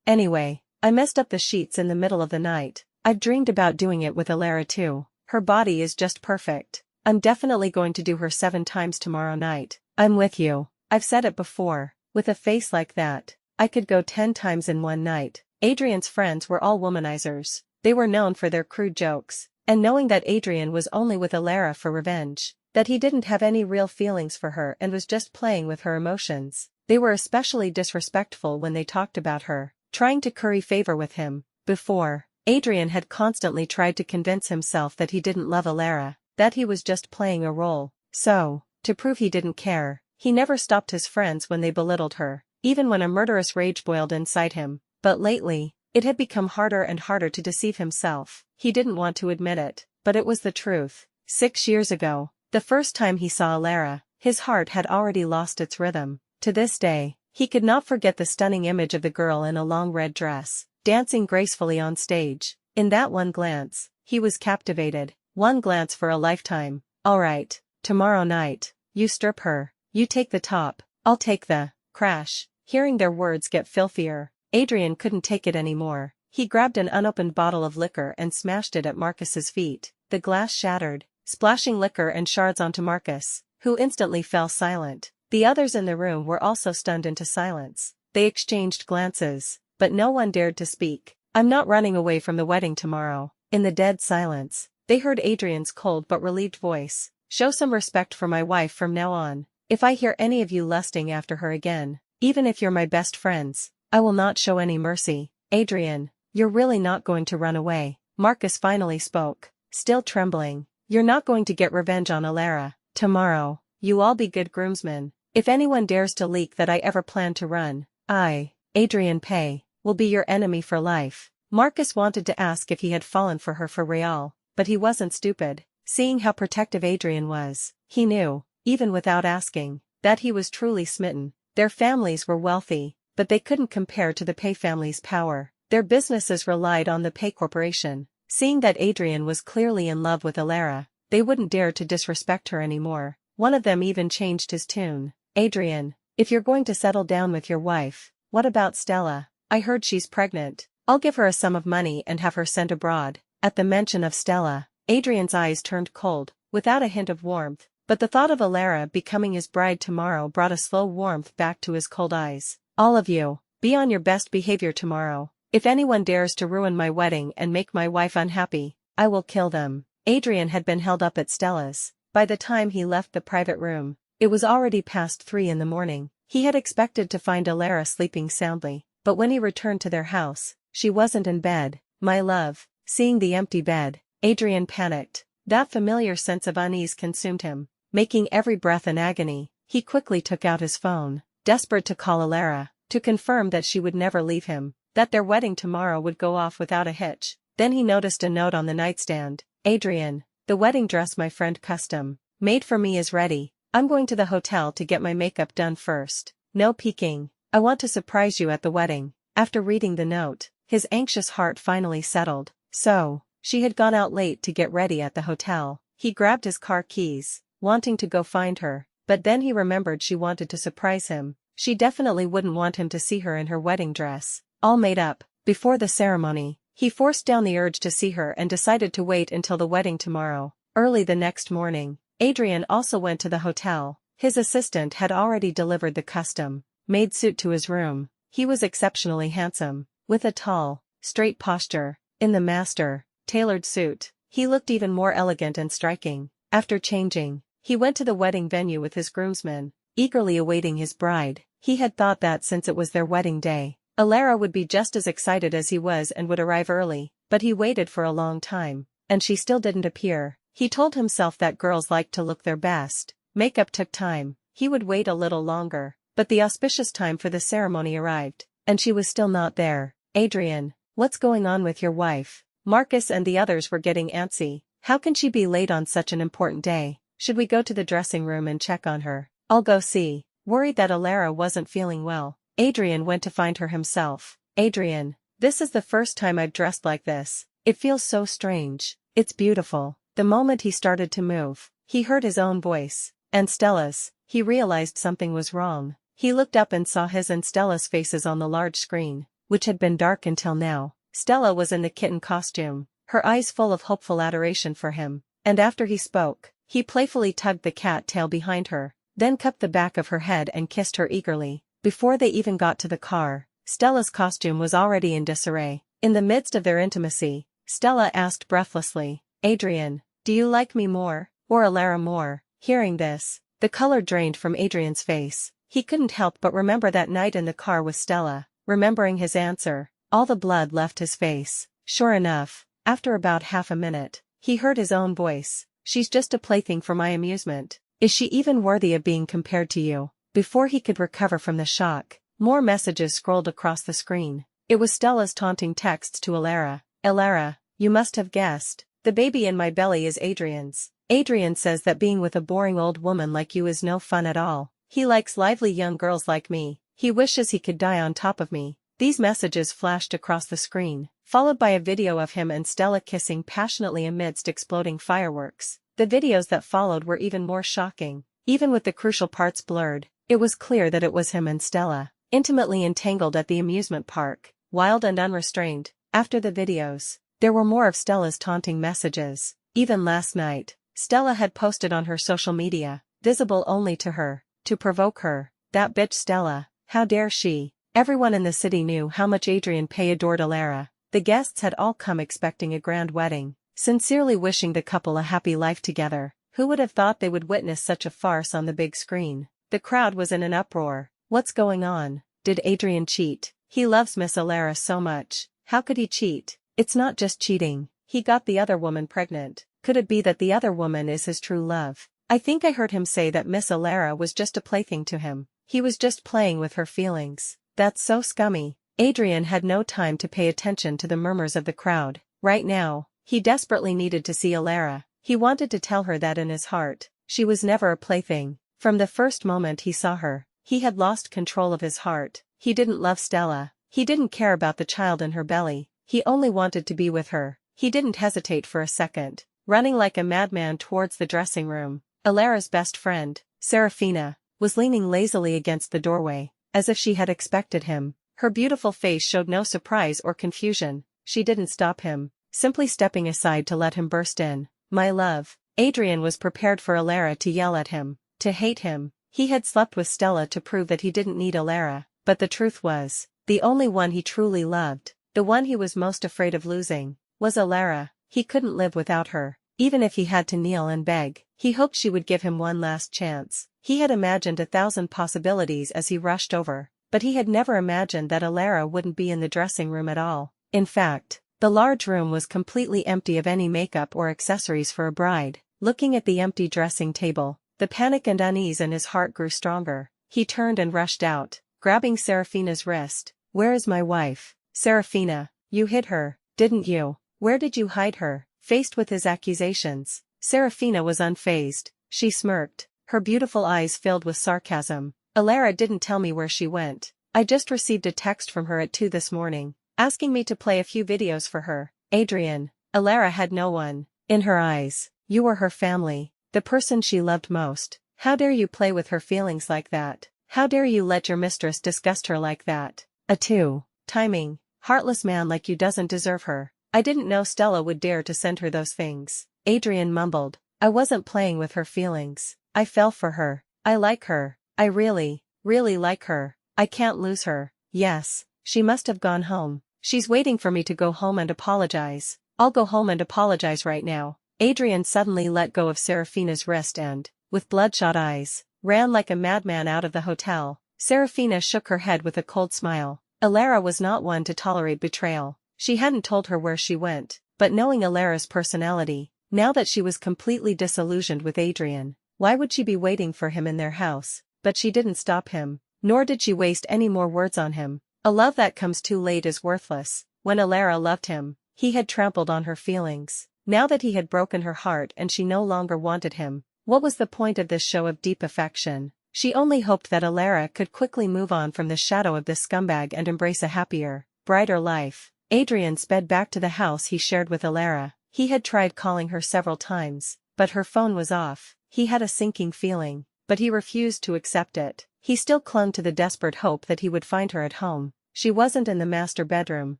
Anyway, I messed up the sheets in the middle of the night. I've dreamed about doing it with Alara too. Her body is just perfect. I'm definitely going to do her 7 times tomorrow night. I'm with you. I've said it before. With a face like that, I could go 10 times in one night. Adrian's friends were all womanizers. They were known for their crude jokes. And knowing that Adrian was only with Alara for revenge, that he didn't have any real feelings for her and was just playing with her emotions, they were especially disrespectful when they talked about her, trying to curry favor with him. Before, Adrian had constantly tried to convince himself that he didn't love Alara, that he was just playing a role. So, to prove he didn't care, he never stopped his friends when they belittled her, even when a murderous rage boiled inside him. But lately, it had become harder and harder to deceive himself. He didn't want to admit it, but it was the truth. 6 years ago, the first time he saw Alara, his heart had already lost its rhythm. To this day, he could not forget the stunning image of the girl in a long red dress, dancing gracefully on stage. In that one glance, he was captivated. One glance for a lifetime. All right, tomorrow night, you strip her, you take the top, I'll take the crash. Hearing their words get filthier, Adrian couldn't take it anymore. He grabbed an unopened bottle of liquor and smashed it at Marcus's feet. The glass shattered, splashing liquor and shards onto Marcus, who instantly fell silent. The others in the room were also stunned into silence. They exchanged glances, but no one dared to speak. I'm not running away from the wedding tomorrow. In the dead silence, they heard Adrian's cold but relieved voice. Show some respect for my wife from now on. If I hear any of you lusting after her again, even if you're my best friends, I will not show any mercy. Adrian, you're really not going to run away. Marcus finally spoke, still trembling. You're not going to get revenge on Alara. Tomorrow, you all be good groomsmen. If anyone dares to leak that I ever plan to run, I, Adrian Pay, will be your enemy for life. Marcus wanted to ask if he had fallen for her for real, but he wasn't stupid. Seeing how protective Adrian was, he knew, even without asking, that he was truly smitten. Their families were wealthy, but they couldn't compare to the Pay family's power. Their businesses relied on the Pay Corporation. Seeing that Adrian was clearly in love with Alara, they wouldn't dare to disrespect her anymore. One of them even changed his tune. Adrian, if you're going to settle down with your wife, what about Stella? I heard she's pregnant. I'll give her a sum of money and have her sent abroad. At the mention of Stella, Adrian's eyes turned cold, without a hint of warmth, but the thought of Alara becoming his bride tomorrow brought a slow warmth back to his cold eyes. All of you, be on your best behavior tomorrow. If anyone dares to ruin my wedding and make my wife unhappy, I will kill them. Adrian had been held up at Stella's. By the time he left the private room, it was already past 3 in the morning. He had expected to find Alara sleeping soundly, but when he returned to their house, she wasn't in bed. My love. Seeing the empty bed, Adrian panicked. That familiar sense of unease consumed him, making every breath an agony. He quickly took out his phone, desperate to call Alara, to confirm that she would never leave him, that their wedding tomorrow would go off without a hitch. Then he noticed a note on the nightstand. Adrian, the wedding dress my friend custom made for me is ready. I'm going to the hotel to get my makeup done first. No peeking. I want to surprise you at the wedding. After reading the note, his anxious heart finally settled. So, she had gone out late to get ready at the hotel. He grabbed his car keys, wanting to go find her, but then he remembered she wanted to surprise him. She definitely wouldn't want him to see her in her wedding dress, all made up, before the ceremony. He forced down the urge to see her and decided to wait until the wedding tomorrow. Early the next morning, Adrian also went to the hotel. His assistant had already delivered the custom-made suit to his room. He was exceptionally handsome, with a tall, straight posture. In the tailored suit, he looked even more elegant and striking. After changing, he went to the wedding venue with his groomsmen, eagerly awaiting his bride. He had thought that since it was their wedding day, Alara would be just as excited as he was and would arrive early, but he waited for a long time, and she still didn't appear. He told himself that girls liked to look their best. Makeup took time. He would wait a little longer, but the auspicious time for the ceremony arrived, and she was still not there. Adrian, what's going on with your wife? Marcus and the others were getting antsy. How can she be late on such an important day? Should we go to the dressing room and check on her? I'll go see. Worried that Alara wasn't feeling well, Adrian went to find her himself. Adrian, this is the first time I've dressed like this. It feels so strange. It's beautiful. The moment he started to move, he heard his own voice, and Stella's. He realized something was wrong. He looked up and saw his and Stella's faces on the large screen, which had been dark until now. Stella was in the kitten costume, her eyes full of hopeful adoration for him, and after he spoke, he playfully tugged the cat tail behind her, then cupped the back of her head and kissed her eagerly. Before they even got to the car, Stella's costume was already in disarray. In the midst of their intimacy, Stella asked breathlessly, Adrian, do you like me more, or Alara more? Hearing this, the color drained from Adrian's face. He couldn't help but remember that night in the car with Stella. Remembering his answer, all the blood left his face. Sure enough, after about half a minute, he heard his own voice. She's just a plaything for my amusement. Is she even worthy of being compared to you? Before he could recover from the shock, more messages scrolled across the screen. It was Stella's taunting texts to Alara. Alara, you must have guessed. The baby in my belly is Adrian's. Adrian says that being with a boring old woman like you is no fun at all. He likes lively young girls like me. He wishes he could die on top of me. These messages flashed across the screen, followed by a video of him and Stella kissing passionately amidst exploding fireworks. The videos that followed were even more shocking. Even with the crucial parts blurred, it was clear that it was him and Stella, intimately entangled at the amusement park, wild and unrestrained. After the videos, there were more of Stella's taunting messages. Even last night, Stella had posted on her social media, visible only to her, to provoke her. That bitch Stella, how dare she? Everyone in the city knew how much Adrian Pay adored Alara. The guests had all come expecting a grand wedding, sincerely wishing the couple a happy life together. Who would have thought they would witness such a farce on the big screen? The crowd was in an uproar. What's going on? Did Adrian cheat? He loves Miss Alara so much. How could he cheat? It's not just cheating. He got the other woman pregnant. Could it be that the other woman is his true love? I think I heard him say that Miss Alara was just a plaything to him. He was just playing with her feelings. That's so scummy. Adrian had no time to pay attention to the murmurs of the crowd. Right now, he desperately needed to see Alara. He wanted to tell her that in his heart, she was never a plaything. From the first moment he saw her, he had lost control of his heart. He didn't love Stella. He didn't care about the child in her belly. He only wanted to be with her. He didn't hesitate for a second, running like a madman towards the dressing room. Alara's best friend, Serafina, was leaning lazily against the doorway, as if she had expected him. Her beautiful face showed no surprise or confusion. She didn't stop him, simply stepping aside to let him burst in. My love. Adrian was prepared for Alara to yell at him, to hate him. He had slept with Stella to prove that he didn't need Alara, but the truth was, the only one he truly loved, the one he was most afraid of losing, was Alara. He couldn't live without her. Even if he had to kneel and beg, he hoped she would give him one last chance. He had imagined 1,000 possibilities as he rushed over, but he had never imagined that Alara wouldn't be in the dressing room at all. In fact, the large room was completely empty of any makeup or accessories for a bride. Looking at the empty dressing table, the panic and unease in his heart grew stronger. He turned and rushed out, grabbing Serafina's wrist. Where is my wife? Serafina, you hid her, didn't you? Where did you hide her? Faced with his accusations, Serafina was unfazed. She smirked, her beautiful eyes filled with sarcasm. Alara didn't tell me where she went. I just received a text from her at 2 this morning, asking me to play a few videos for her. Adrian, Alara had no one. In her eyes, you were her family, the person she loved most. How dare you play with her feelings like that? How dare you let your mistress disgust her like that? A two-timing, heartless man like you doesn't deserve her. I didn't know Stella would dare to send her those things. Adrian mumbled. I wasn't playing with her feelings. I fell for her. I like her. I really like her. I can't lose her. Yes, she must have gone home. She's waiting for me to go home and apologize. I'll go home and apologize right now. Adrian suddenly let go of Serafina's wrist and, with bloodshot eyes, ran like a madman out of the hotel. Serafina shook her head with a cold smile. Alara was not one to tolerate betrayal. She hadn't told her where she went, but knowing Alara's personality, now that she was completely disillusioned with Adrian, why would she be waiting for him in their house? But she didn't stop him, nor did she waste any more words on him. A love that comes too late is worthless. When Alara loved him, he had trampled on her feelings. Now that he had broken her heart and she no longer wanted him, what was the point of this show of deep affection? She only hoped that Alara could quickly move on from the shadow of this scumbag and embrace a happier, brighter life. Adrian sped back to the house he shared with Alara. He had tried calling her several times, but her phone was off. He had a sinking feeling, but he refused to accept it. He still clung to the desperate hope that he would find her at home. She wasn't in the master bedroom.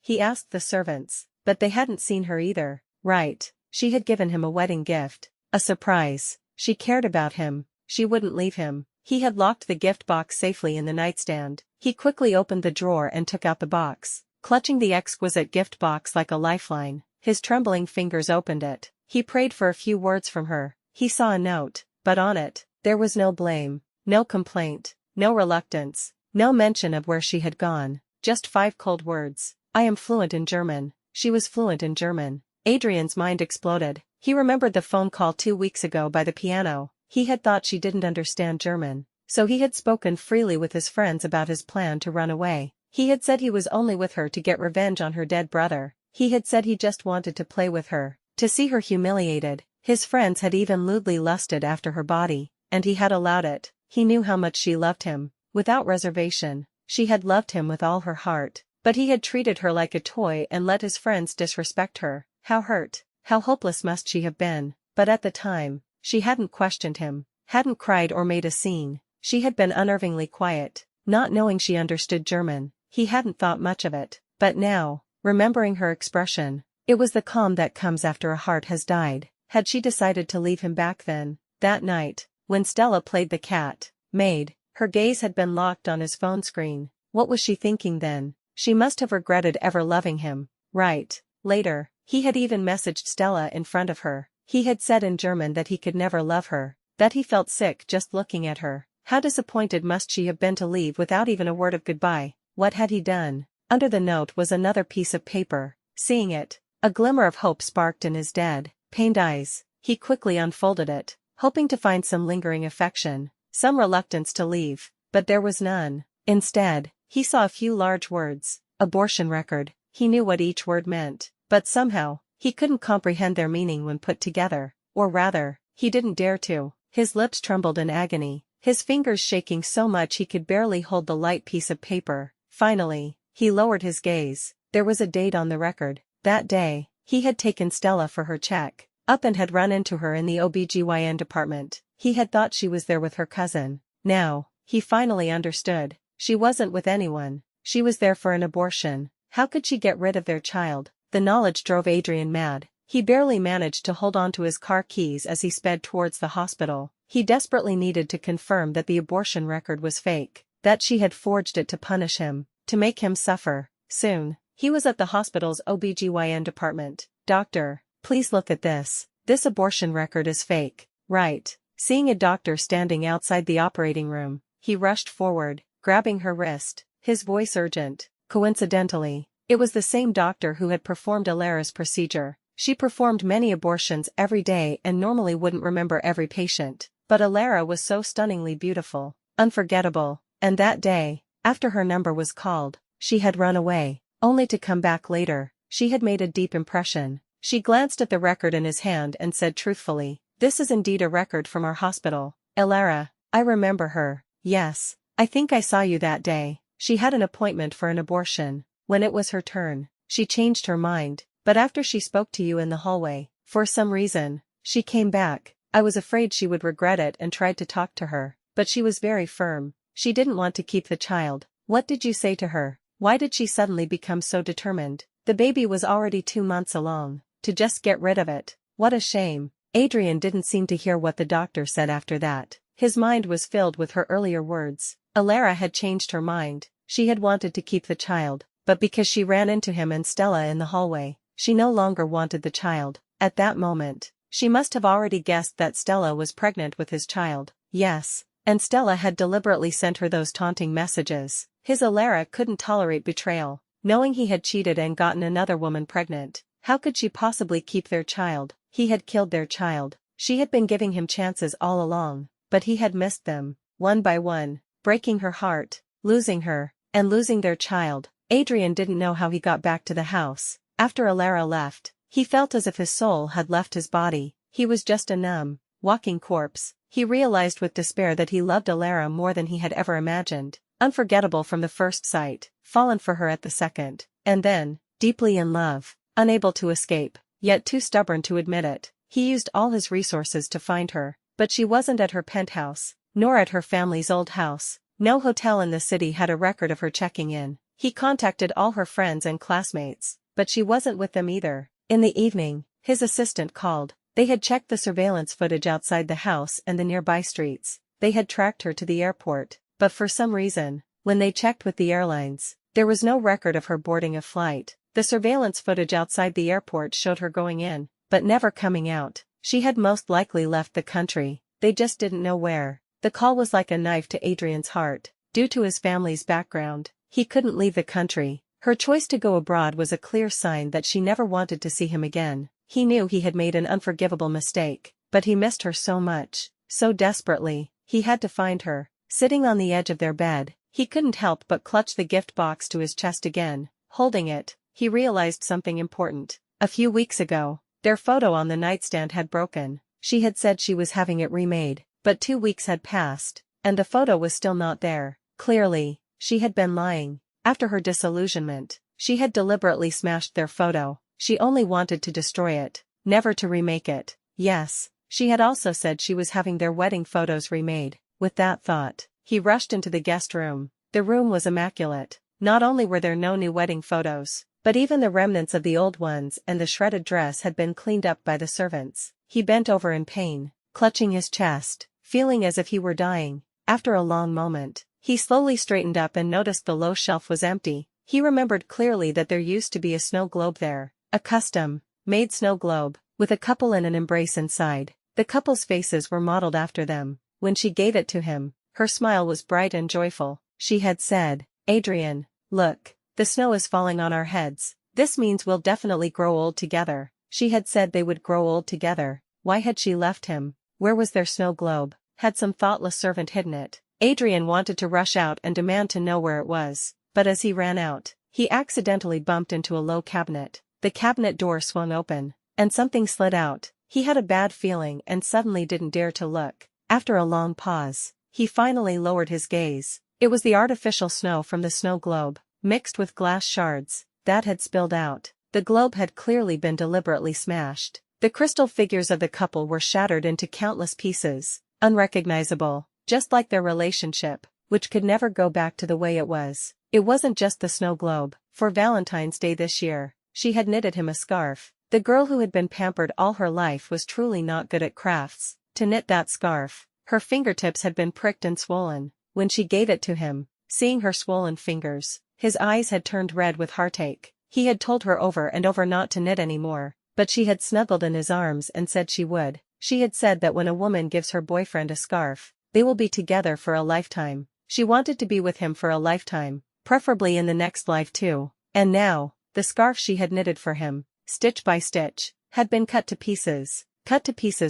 He asked the servants, but they hadn't seen her either. Right, she had given him a wedding gift. A surprise. She cared about him. She wouldn't leave him. He had locked the gift box safely in the nightstand. He quickly opened the drawer and took out the box. Clutching the exquisite gift box like a lifeline, his trembling fingers opened it. He prayed for a few words from her. He saw a note, but on it, there was no blame, no complaint, no reluctance, no mention of where she had gone, just 5 cold words. I am fluent in German. She was fluent in German. Adrian's mind exploded. He remembered the phone call 2 weeks ago by the piano. He had thought she didn't understand German, so he had spoken freely with his friends about his plan to run away. He had said he was only with her to get revenge on her dead brother. He had said he just wanted to play with her, to see her humiliated. His friends had even lewdly lusted after her body, and he had allowed it. He knew how much she loved him, without reservation. She had loved him with all her heart, but he had treated her like a toy and let his friends disrespect her. How hurt, how hopeless must she have been, but at the time, she hadn't questioned him, hadn't cried or made a scene. She had been unnervingly quiet, not knowing she understood German. He hadn't thought much of it, but now, remembering her expression, it was the calm that comes after a heart has died. Had she decided to leave him back then? That night, when Stella played the cat, maid, her gaze had been locked on his phone screen. What was she thinking then? She must have regretted ever loving him. Right. Later, he had even messaged Stella in front of her. He had said in German that he could never love her, that he felt sick just looking at her. How disappointed must she have been to leave without even a word of goodbye? What had he done? Under the note was another piece of paper. Seeing it, a glimmer of hope sparked in his dead, pained eyes. He quickly unfolded it, hoping to find some lingering affection, some reluctance to leave, but there was none. Instead, he saw a few large words, abortion record. He knew what each word meant, but somehow, he couldn't comprehend their meaning when put together, or rather, he didn't dare to. His lips trembled in agony, his fingers shaking so much he could barely hold the light piece of paper. Finally, he lowered his gaze. There was a date on the record. That day, he had taken Stella for her check up and had run into her in the OBGYN department. He had thought she was there with her cousin. Now, he finally understood. She wasn't with anyone. She was there for an abortion. How could she get rid of their child? The knowledge drove Adrian mad. He barely managed to hold on to his car keys as he sped towards the hospital. He desperately needed to confirm that the abortion record was fake, that she had forged it to punish him, to make him suffer. Soon, he was at the hospital's OBGYN department. Doctor, please look at this. This abortion record is fake. Right. Seeing a doctor standing outside the operating room, he rushed forward, grabbing her wrist, his voice urgent. Coincidentally, it was the same doctor who had performed Alara's procedure. She performed many abortions every day and normally wouldn't remember every patient, but Alara was so stunningly beautiful, unforgettable, and that day, after her number was called, she had run away, only to come back later. She had made a deep impression. She glanced at the record in his hand and said truthfully, "This is indeed a record from our hospital. Alara, I remember her. Yes, I think I saw you that day." She had an appointment for an abortion. When it was her turn, she changed her mind, but after she spoke to you in the hallway, for some reason, she came back. I was afraid she would regret it and tried to talk to her, but she was very firm. She didn't want to keep the child. What did you say to her? Why did she suddenly become so determined? The baby was already 2 months along. To just get rid of it. What a shame. Adrian didn't seem to hear what the doctor said after that. His mind was filled with her earlier words. Alara had changed her mind. She had wanted to keep the child, but because she ran into him and Stella in the hallway, she no longer wanted the child. At that moment, she must have already guessed that Stella was pregnant with his child. Yes, and Stella had deliberately sent her those taunting messages. His Alara couldn't tolerate betrayal, knowing he had cheated and gotten another woman pregnant. How could she possibly keep their child? He had killed their child. She had been giving him chances all along, but he had missed them, one by one, breaking her heart, losing her, and losing their child. Adrian didn't know how he got back to the house. After Alara left, He felt as if his soul had left his body. He was just a numb, walking corpse. He realized with despair that he loved Alara more than he had ever imagined. Unforgettable from the first sight, fallen for her at the second, and then, deeply in love, unable to escape, yet too stubborn to admit it. He used all his resources to find her, but she wasn't at her penthouse, nor at her family's old house. No hotel in the city had a record of her checking in. He contacted all her friends and classmates, but she wasn't with them either. In the evening, his assistant called. They had checked the surveillance footage outside the house and the nearby streets. They had tracked her to the airport, but for some reason, when they checked with the airlines, there was no record of her boarding a flight. The surveillance footage outside the airport showed her going in, but never coming out. She had most likely left the country, they just didn't know where. The call was like a knife to Adrian's heart. Due to his family's background, he couldn't leave the country. Her choice to go abroad was a clear sign that she never wanted to see him again. He knew he had made an unforgivable mistake, but he missed her so much, so desperately. He had to find her. Sitting on the edge of their bed, he couldn't help but clutch the gift box to his chest again. Holding it, he realized something important. A few weeks ago, their photo on the nightstand had broken. She had said she was having it remade, but 2 weeks had passed, and the photo was still not there. Clearly, she had been lying. After her disillusionment, she had deliberately smashed their photo. She only wanted to destroy it, never to remake it. Yes, she had also said she was having their wedding photos remade. With that thought, he rushed into the guest room. The room was immaculate. Not only were there no new wedding photos, but even the remnants of the old ones and the shredded dress had been cleaned up by the servants. He bent over in pain, clutching his chest, feeling as if he were dying. After a long moment, he slowly straightened up and noticed the low shelf was empty. He remembered clearly that there used to be a snow globe there. A custom-made snow globe, with a couple in an embrace inside. The couple's faces were modeled after them. When she gave it to him, her smile was bright and joyful. She had said, "Adrian, look, the snow is falling on our heads. This means we'll definitely grow old together." She had said they would grow old together. Why had she left him? Where was their snow globe? Had some thoughtless servant hidden it? Adrian wanted to rush out and demand to know where it was, but as he ran out, he accidentally bumped into a low cabinet. The cabinet door swung open, and something slid out. He had a bad feeling and suddenly didn't dare to look. After a long pause, he finally lowered his gaze. It was the artificial snow from the snow globe, mixed with glass shards, that had spilled out. The globe had clearly been deliberately smashed. The crystal figures of the couple were shattered into countless pieces, unrecognizable, just like their relationship, which could never go back to the way it was. It wasn't just the snow globe. For Valentine's Day this year, she had knitted him a scarf. The girl who had been pampered all her life was truly not good at crafts. To knit that scarf, her fingertips had been pricked and swollen. When she gave it to him, seeing her swollen fingers, his eyes had turned red with heartache. He had told her over and over not to knit anymore, but she had snuggled in his arms and said she would. She had said that when a woman gives her boyfriend a scarf, they will be together for a lifetime. She wanted to be with him for a lifetime, preferably in the next life too. And now, the scarf she had knitted for him, stitch by stitch, had been cut to pieces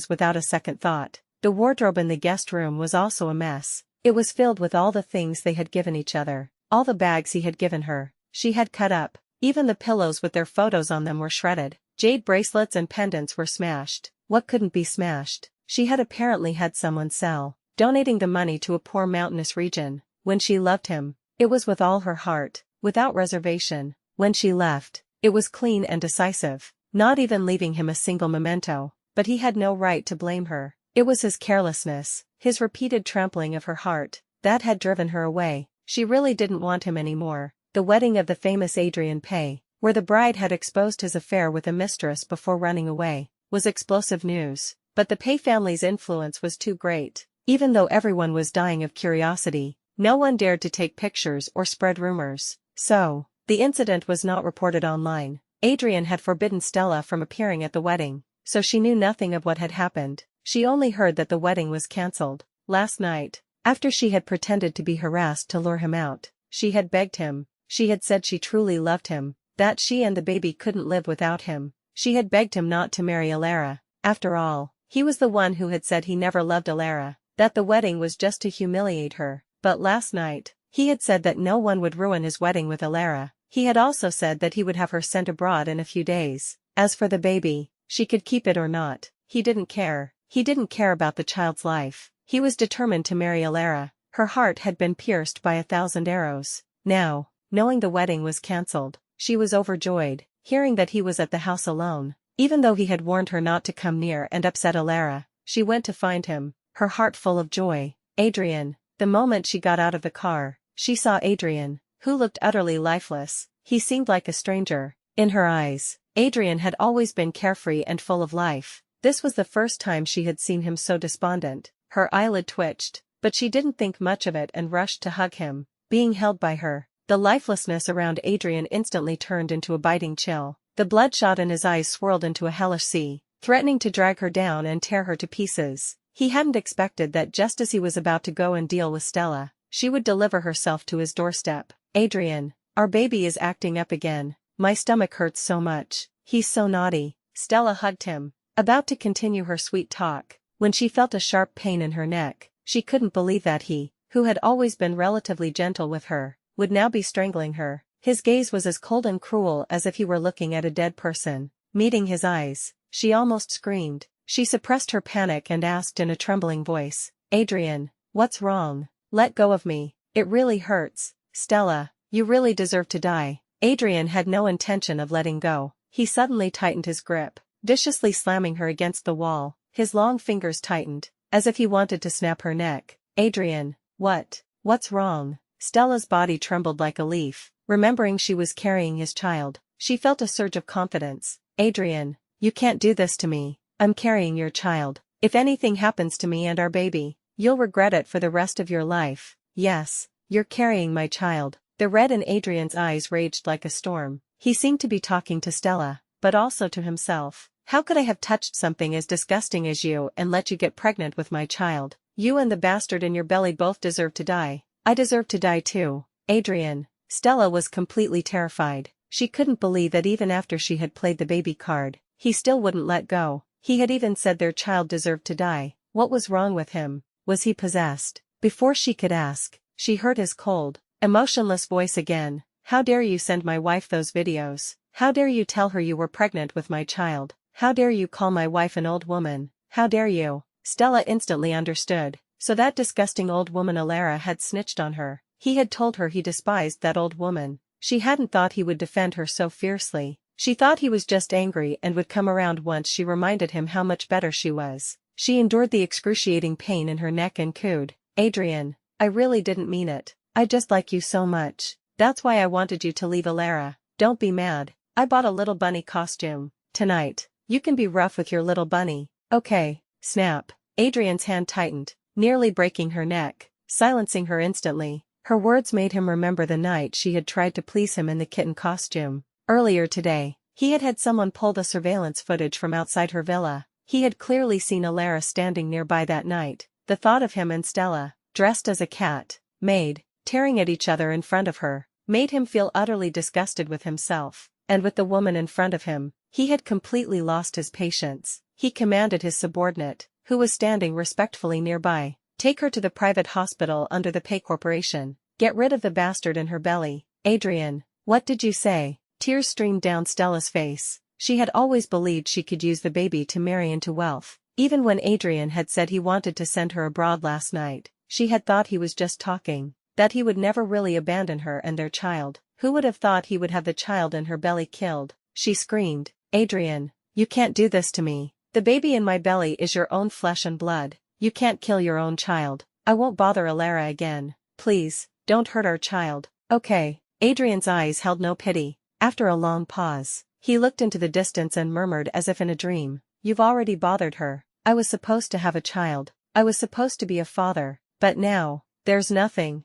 without a second thought. The wardrobe in the guest room was also a mess. It was filled with all the things they had given each other, all the bags he had given her, she had cut up. Even the pillows with their photos on them were shredded. Jade bracelets and pendants were smashed. What couldn't be smashed? She had apparently had someone sell, donating the money to a poor mountainous region. When she loved him, it was with all her heart, without reservation. When she left, it was clean and decisive, not even leaving him a single memento. But he had no right to blame her. It was his carelessness, his repeated trampling of her heart, that had driven her away. She really didn't want him anymore. The wedding of the famous Adrian Pay, where the bride had exposed his affair with a mistress before running away, was explosive news. But the Pay family's influence was too great. Even though everyone was dying of curiosity, no one dared to take pictures or spread rumors. So, the incident was not reported online. Adrian had forbidden Stella from appearing at the wedding, so she knew nothing of what had happened. She only heard that the wedding was cancelled. Last night, after she had pretended to be harassed to lure him out, she had begged him. She had said she truly loved him, that she and the baby couldn't live without him. She had begged him not to marry Alara. After all, he was the one who had said he never loved Alara, that the wedding was just to humiliate her. But last night, he had said that no one would ruin his wedding with Alara. He had also said that he would have her sent abroad in a few days. As for the baby, she could keep it or not. He didn't care. He didn't care about the child's life. He was determined to marry Allara. Her heart had been pierced by 1,000 arrows. Now, knowing the wedding was cancelled, she was overjoyed, hearing that he was at the house alone. Even though he had warned her not to come near and upset Allara, she went to find him, her heart full of joy. Adrian. The moment she got out of the car, she saw Adrian, who looked utterly lifeless. He seemed like a stranger. In her eyes, Adrian had always been carefree and full of life. This was the first time she had seen him so despondent. Her eyelid twitched, but she didn't think much of it and rushed to hug him. Being held by her, the lifelessness around Adrian instantly turned into a biting chill. The bloodshot in his eyes swirled into a hellish sea, threatening to drag her down and tear her to pieces. He hadn't expected that just as he was about to go and deal with Stella, she would deliver herself to his doorstep. Adrian, our baby is acting up again. My stomach hurts so much. He's so naughty. Stella hugged him, about to continue her sweet talk, when she felt a sharp pain in her neck. She couldn't believe that he, who had always been relatively gentle with her, would now be strangling her. His gaze was as cold and cruel as if he were looking at a dead person. Meeting his eyes, she almost screamed. She suppressed her panic and asked in a trembling voice, Adrian, what's wrong? Let go of me. It really hurts. Stella, you really deserve to die. Adrian had no intention of letting go. He suddenly tightened his grip, viciously slamming her against the wall. His long fingers tightened, as if he wanted to snap her neck. Adrian, what's wrong? Stella's body trembled like a leaf, remembering she was carrying his child. She felt a surge of confidence. Adrian, you can't do this to me. I'm carrying your child. If anything happens to me and our baby, you'll regret it for the rest of your life. Yes, you're carrying my child. The red in Adrian's eyes raged like a storm. He seemed to be talking to Stella, but also to himself. How could I have touched something as disgusting as you and let you get pregnant with my child? You and the bastard in your belly both deserve to die. I deserve to die too. Adrian. Stella was completely terrified. She couldn't believe that even after she had played the baby card, he still wouldn't let go. He had even said their child deserved to die. What was wrong with him? Was he possessed? Before she could ask, she heard his cold, emotionless voice again. How dare you send my wife those videos? How dare you tell her you were pregnant with my child? How dare you call my wife an old woman? How dare you? Stella instantly understood. So that disgusting old woman Allara had snitched on her. He had told her he despised that old woman. She hadn't thought he would defend her so fiercely. She thought he was just angry and would come around once she reminded him how much better she was. She endured the excruciating pain in her neck and cooed, Adrian, I really didn't mean it. I just like you so much. That's why I wanted you to leave Allara. Don't be mad. I bought a little bunny costume. Tonight, you can be rough with your little bunny. Okay, snap. Adrian's hand tightened, nearly breaking her neck, silencing her instantly. Her words made him remember the night she had tried to please him in the kitten costume. Earlier today, he had had someone pull the surveillance footage from outside her villa. He had clearly seen Allara standing nearby that night. The thought of him and Stella, dressed as a cat, maid, tearing at each other in front of her, made him feel utterly disgusted with himself, and with the woman in front of him. He had completely lost his patience. He commanded his subordinate, who was standing respectfully nearby, take her to the private hospital under the Pay Corporation. Get rid of the bastard in her belly. Adrian, what did you say? Tears streamed down Stella's face. She had always believed she could use the baby to marry into wealth. Even when Adrian had said he wanted to send her abroad last night, she had thought he was just talking, that he would never really abandon her and their child. Who would have thought he would have the child in her belly killed? She screamed, Adrian, you can't do this to me. The baby in my belly is your own flesh and blood. You can't kill your own child. I won't bother Allara again. Please, don't hurt our child. Okay. Adrian's eyes held no pity. After a long pause, he looked into the distance and murmured as if in a dream, you've already bothered her. I was supposed to have a child. I was supposed to be a father. But now, there's nothing.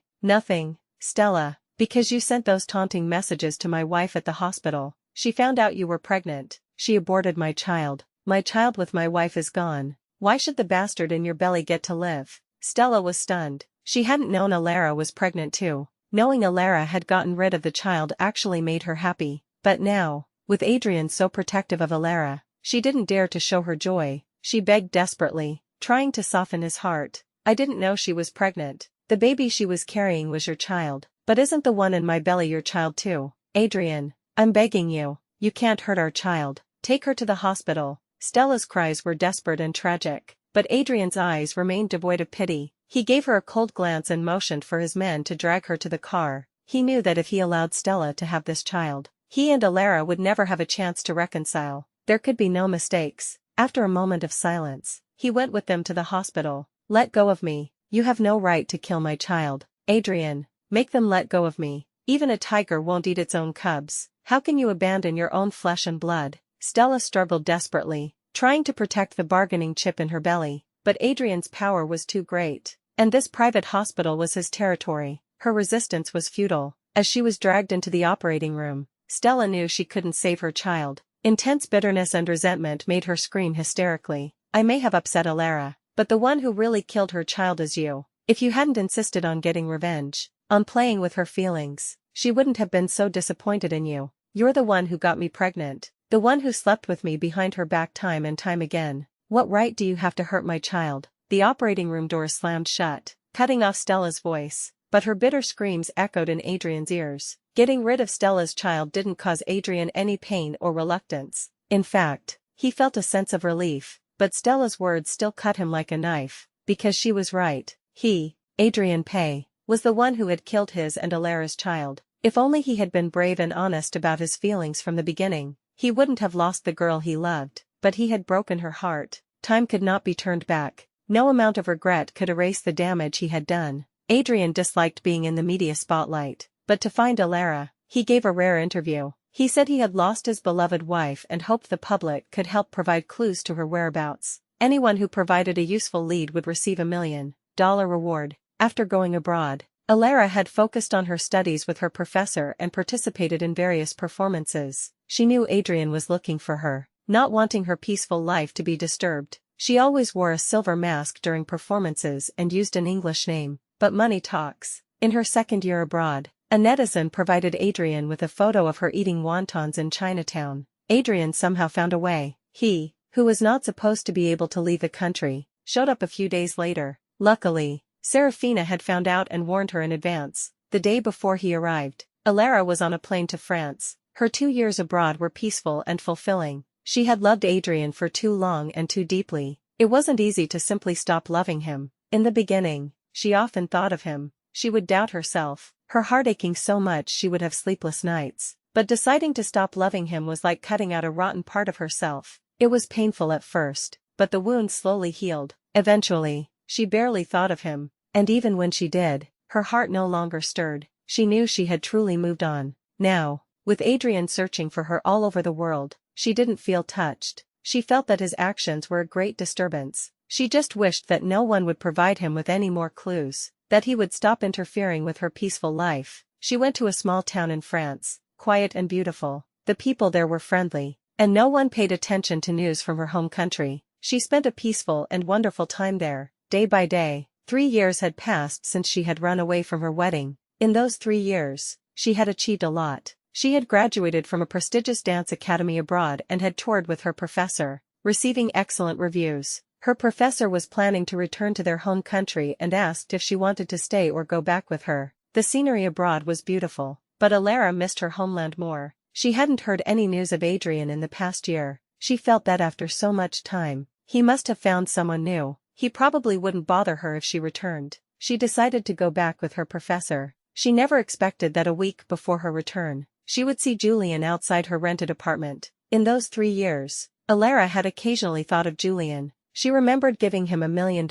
Stella, because you sent those taunting messages to my wife at the hospital. She found out you were pregnant. She aborted my child. My child with my wife is gone. Why should the bastard in your belly get to live? Stella was stunned. She hadn't known Allara was pregnant too. Knowing Allara had gotten rid of the child actually made her happy. But now, with Adrian so protective of Allara, she didn't dare to show her joy. She begged desperately, trying to soften his heart. I didn't know she was pregnant. The baby she was carrying was your child. But isn't the one in my belly your child too? Adrian, I'm begging you. You can't hurt our child. Take her to the hospital." Stella's cries were desperate and tragic, but Adrian's eyes remained devoid of pity. He gave her a cold glance and motioned for his men to drag her to the car. He knew that if he allowed Stella to have this child, he and Alara would never have a chance to reconcile. There could be no mistakes. After a moment of silence, he went with them to the hospital. "Let go of me. You have no right to kill my child. Adrian, make them let go of me. Even a tiger won't eat its own cubs. How can you abandon your own flesh and blood?" Stella struggled desperately, trying to protect the bargaining chip in her belly, but Adrian's power was too great, and this private hospital was his territory. Her resistance was futile. As she was dragged into the operating room, Stella knew she couldn't save her child. Intense bitterness and resentment made her scream hysterically. "I may have upset Alara, but the one who really killed her child is you. If you hadn't insisted on getting revenge, on playing with her feelings, she wouldn't have been so disappointed in you. You're the one who got me pregnant, the one who slept with me behind her back time and time again. What right do you have to hurt my child?" The operating room door slammed shut, cutting off Stella's voice, but her bitter screams echoed in Adrian's ears. Getting rid of Stella's child didn't cause Adrian any pain or reluctance. In fact, he felt a sense of relief, but Stella's words still cut him like a knife, because she was right. He, Adrian Pay, was the one who had killed his and Alara's child. If only he had been brave and honest about his feelings from the beginning, he wouldn't have lost the girl he loved, but he had broken her heart. Time could not be turned back. No amount of regret could erase the damage he had done. Adrian disliked being in the media spotlight, but to find Alara, he gave a rare interview. He said he had lost his beloved wife and hoped the public could help provide clues to her whereabouts. Anyone who provided a useful lead would receive $1 million reward. After going abroad, Alara had focused on her studies with her professor and participated in various performances. She knew Adrian was looking for her, not wanting her peaceful life to be disturbed. She always wore a silver mask during performances and used an English name, but money talks. In her second year abroad, a netizen provided Adrian with a photo of her eating wontons in Chinatown. Adrian somehow found a way. He, who was not supposed to be able to leave the country, showed up a few days later. Luckily, Serafina had found out and warned her in advance. The day before he arrived, Alara was on a plane to France. Her 2 years abroad were peaceful and fulfilling. She had loved Adrian for too long and too deeply. It wasn't easy to simply stop loving him. In the beginning, she often thought of him. She would doubt herself, her heart aching so much she would have sleepless nights. But deciding to stop loving him was like cutting out a rotten part of herself. It was painful at first, but the wound slowly healed. Eventually, she barely thought of him, and even when she did, her heart no longer stirred. She knew she had truly moved on. Now, with Adrian searching for her all over the world, she didn't feel touched. She felt that his actions were a great disturbance. She just wished that no one would provide him with any more clues, that he would stop interfering with her peaceful life. She went to a small town in France, quiet and beautiful. The people there were friendly, and no one paid attention to news from her home country. She spent a peaceful and wonderful time there. Day by day, 3 years had passed since she had run away from her wedding. In those 3 years, she had achieved a lot. She had graduated from a prestigious dance academy abroad and had toured with her professor, receiving excellent reviews. Her professor was planning to return to their home country and asked if she wanted to stay or go back with her. The scenery abroad was beautiful, but Alara missed her homeland more. She hadn't heard any news of Adrian in the past year. She felt that after so much time, he must have found someone new. He probably wouldn't bother her if she returned. She decided to go back with her professor. She never expected that a week before her return, she would see Julian outside her rented apartment. In those 3 years, Alara had occasionally thought of Julian. She remembered giving him $1 million